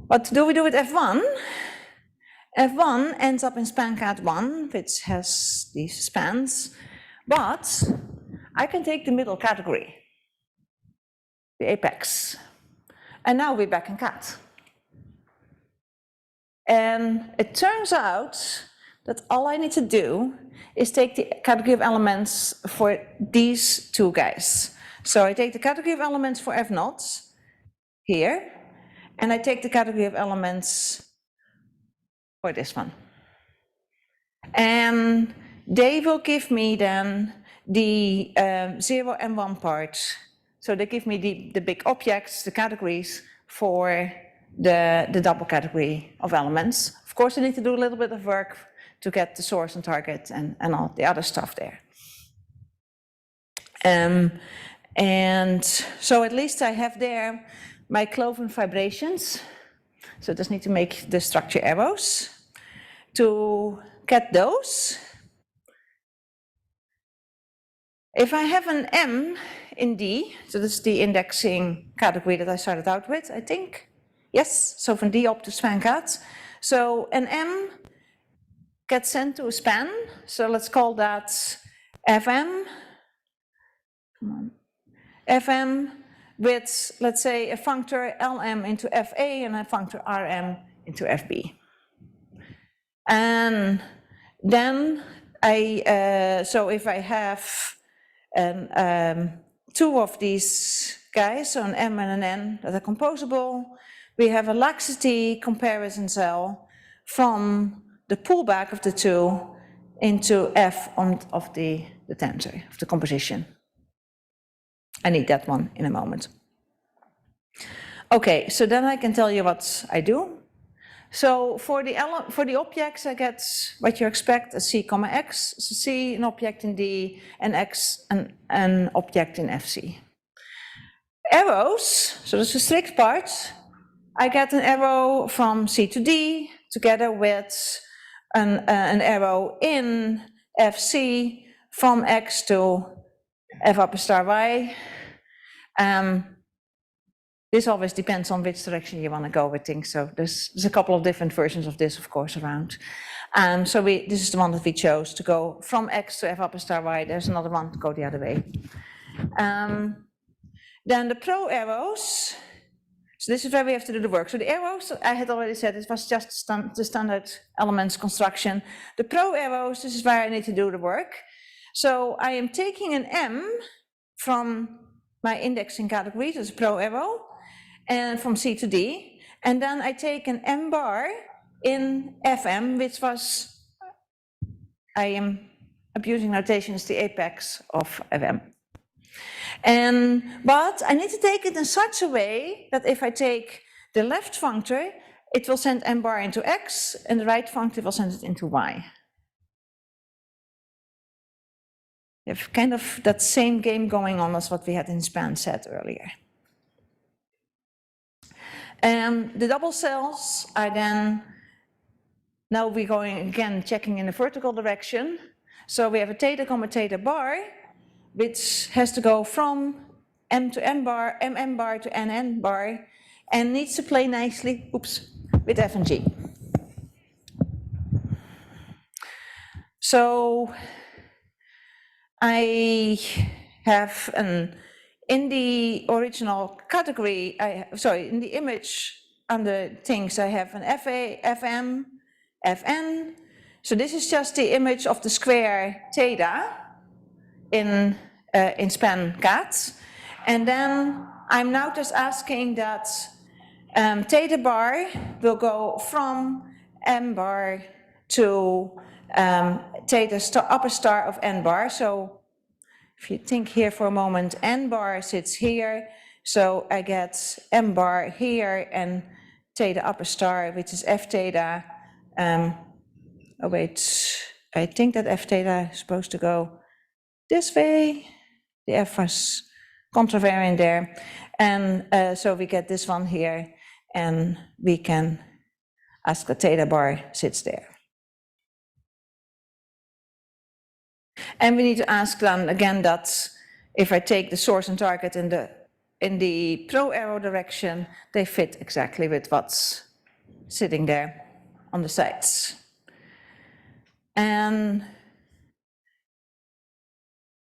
What do we do with f1? f1 ends up in span cat 1, which has these spans, but I can take the middle category, the apex, and now we're back in cat. And it turns out that all I need to do is take the category of elements for these two guys. So I take the category of elements for f naught here, and I take the category of elements for this one. And they will give me then the 0 and 1 part. So they give me the big objects, the categories for the double category of elements. Of course, I need to do a little bit of work to get the source and target and all the other stuff there. And so at least I have there my cloven vibrations. So I just need to make the structure arrows. To get those, if I have an M in D, so this is the indexing category that I started out with, I think. Yes, so from diop to span cat. So an M gets sent to a span, so let's call that FM. Come on. FM with, let's say, a functor LM into FA and a functor RM into FB. And then so if I have two of these guys, so an M and an N that are composable, we have a laxity comparison cell from the pullback of the two into F of the tensor, of the composition. I need that one in a moment. Okay, so then I can tell you what I do. So for the objects, I get what you expect, a C, X, so C, an object in D, and X, an object in FC. Arrows, so that's the strict part. I get an arrow from C to D, together with an arrow in FC from X to F upper star Y. This always depends on which direction you want to go with things. So there's a couple of different versions of this, of course, around. So this is the one that we chose to go from X to F upper star Y. There's another one to go the other way. Then the pro arrows. So this is where we have to do the work. So the arrows, I had already said, it was just the standard elements construction. The pro arrows, this is where I need to do the work. So I am taking an M from my indexing category, that's a pro arrow, and from C to D, and then I take an M bar in FM, which was, I am abusing notation, is the apex of FM. But I need to take it in such a way that if I take the left functor, it will send M bar into X, and the right functor will send it into Y. You have kind of that same game going on as what we had in span set earlier. The double cells are then, now we're going again checking in the vertical direction. So we have a theta comma theta bar, which has to go from M to M bar, MM bar to NN bar, and needs to play nicely, oops, with F and G. So I have in the original category, in the image under things, I have an FA, FM, Fn. So this is just the image of the square theta in span cat. And then I'm now just asking that theta bar will go from M bar to theta star, upper star of N bar. So if you think here for a moment, N bar sits here, so I get M bar here and theta upper star, which is F theta. Oh wait, I think that F theta is supposed to go this way. The F was contravariant there. And so we get this one here, and we can ask the theta bar sits there. And we need to ask then again that if I take the source and target in the pro arrow direction, they fit exactly with what's sitting there on the sides. And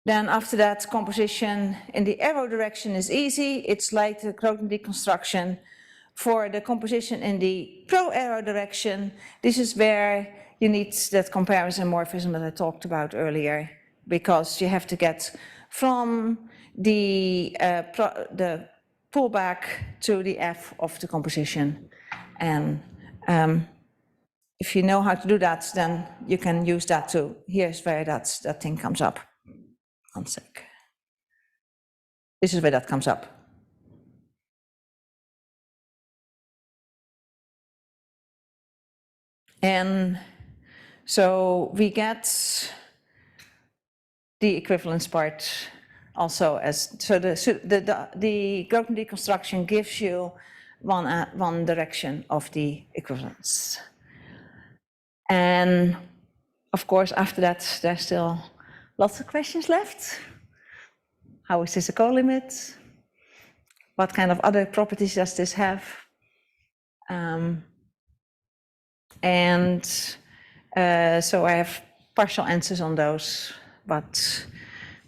then after that, composition in the arrow direction is easy. It's like the Grothendieck construction. For the composition in the pro arrow direction, this is where you need that comparison morphism that I talked about earlier, because you have to get from the pullback to the F of the composition. And if you know how to do that, then you can use that too. Here's where that thing comes up. One sec. This is where that comes up. And so we get the equivalence part also as, so the Grothendieck construction gives you one direction of the equivalence. And of course, after that, there's still lots of questions left. How is this a co-limit? What kind of other properties does this have? So I have partial answers on those, but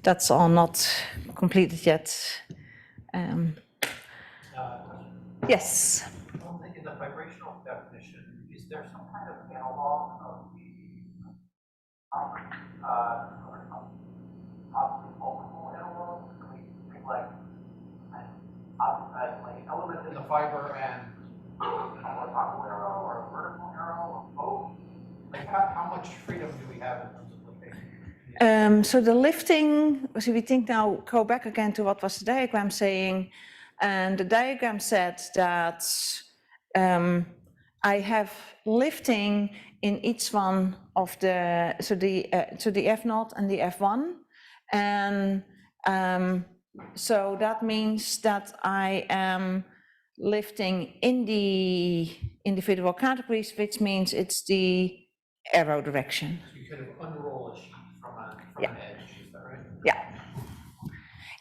that's all not completed yet. Yes? In the vibrational definition, is there some kind of analog of the optical analog? Like an element in the fiber and a horizontal arrow or a vertical arrow or both? Like how much freedom do we have in terms of lifting? So the lifting, so we think now, go back again to what was the diagram saying, and the diagram said that I have lifting in each one of the, so the F0 and the F1, and so that means that I am lifting in the individual categories, which means it's the arrow direction. So you kind of unroll a sheet from Yeah. an edge, is that right? Yeah.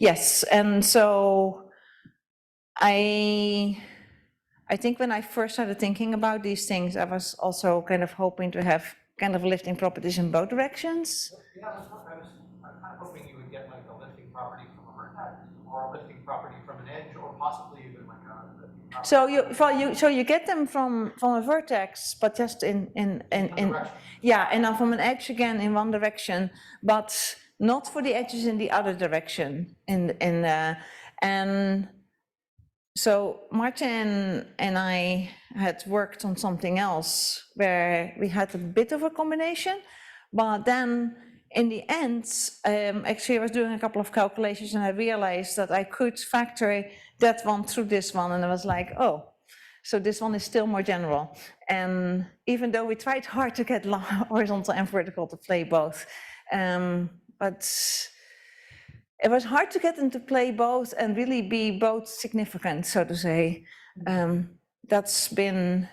Yes, and so I think when I first started thinking about these things, I was also kind of hoping to have kind of lifting properties in both directions. Yeah, I'm kind of hoping you would get like a lifting property from a vertex or a lifting property from an edge, or possibly even like a lifting property. So you get them from a vertex, but just in yeah, and then from an edge again in one direction, but not for the edges in the other direction. And so Martin and I had worked on something else where we had a bit of a combination, but then in the end, actually I was doing a couple of calculations and I realized that I could factor that one through this one, and I was like, oh, so this one is still more general. And even though we tried hard to get horizontal and vertical to play both, but it was hard to get them to play both and really be both significant, so to say. That's been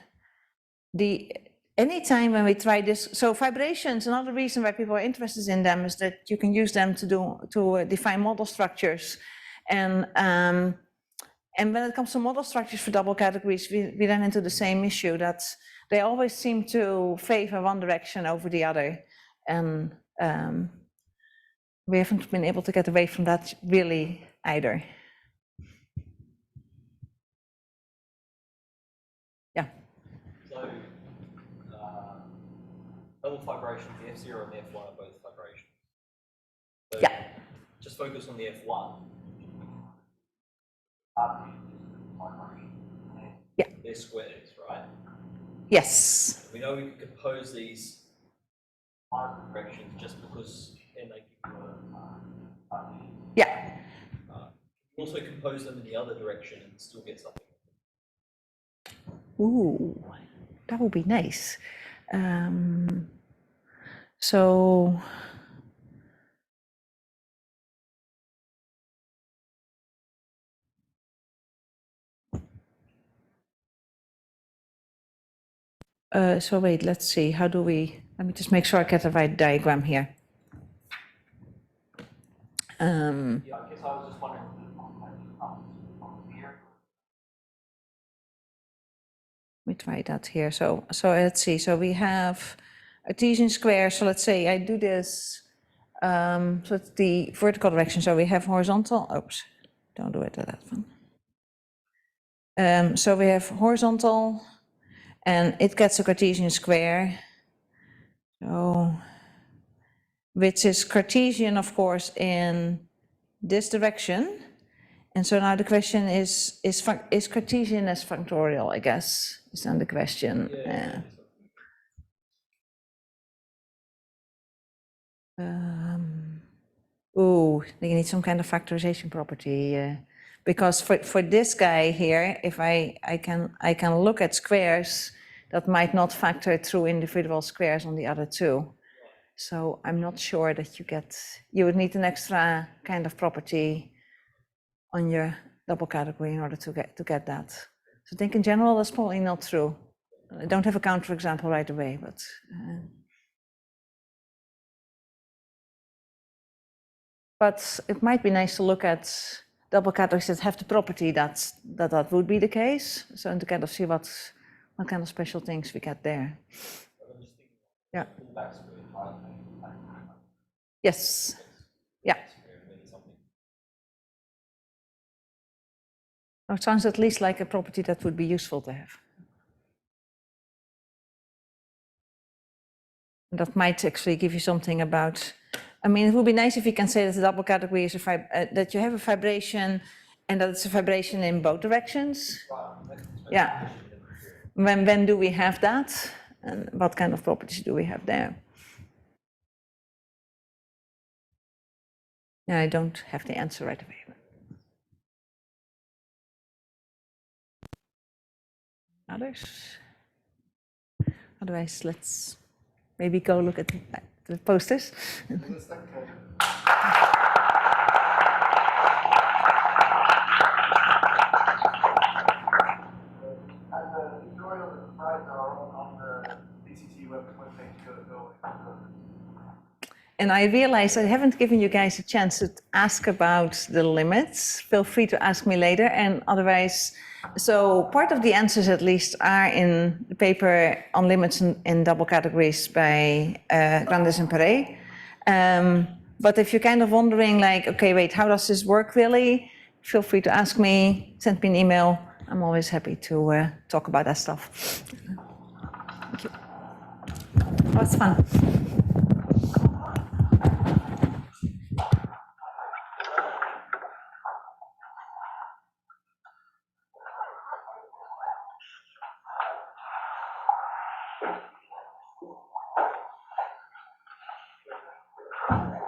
anytime when we try this, so vibrations, another reason why people are interested in them is that you can use them to define model structures. And when it comes to model structures for double categories, we run into the same issue that they always seem to favor one direction over the other. And we haven't been able to get away from that really either. Yeah. So, double vibration, the F0 and the F1 are both vibrations. So Yeah. just focus on the F1. Yeah. They're squares, right? Yes. We know we can compose these directions just because then they give you a Yeah. you also compose them in the other direction and still get something. Ooh, that would be nice. So wait, let's see, how do we, let me just make sure I get the right diagram here. Yeah, I guess I was just wondering. Let me try that here. So let's see, so we have Artesian square, so let's say I do this, so it's the vertical direction, so we have horizontal, oops, don't do it at that one. So we have horizontal, and it gets a Cartesian square, so, which is Cartesian, of course, in this direction. And so now the question is Cartesian as factorial, I guess, is then the question. Oh, you need some kind of factorization property, because for this guy here, if I can look at squares that might not factor through individual squares on the other two. So I'm not sure that you would need an extra kind of property on your double category in order to get that. So I think in general that's probably not true. I don't have a counterexample right away, but it might be nice to look at double categories that have the property that would be the case. So to kind of see what kind of special things we get there. Yeah. Yes. Yeah. It sounds at least like a property that would be useful to have. And that might actually give you something about, I mean, it would be nice if you can say that the double category is that you have a vibration and that it's a vibration in both directions. Yeah. When do we have that? And what kind of properties do we have there? Yeah, I don't have the answer right away. Others? Otherwise, let's maybe go look at the posters. And I realize I haven't given you guys a chance to ask about the limits. Feel free to ask me later, and otherwise, so part of the answers at least are in the paper on limits in double categories by Grothendieck and Perret. But if you're kind of wondering like, okay, wait, how does this work really? Feel free to ask me, send me an email. I'm always happy to talk about that stuff. Thank you. Oh, it's fun.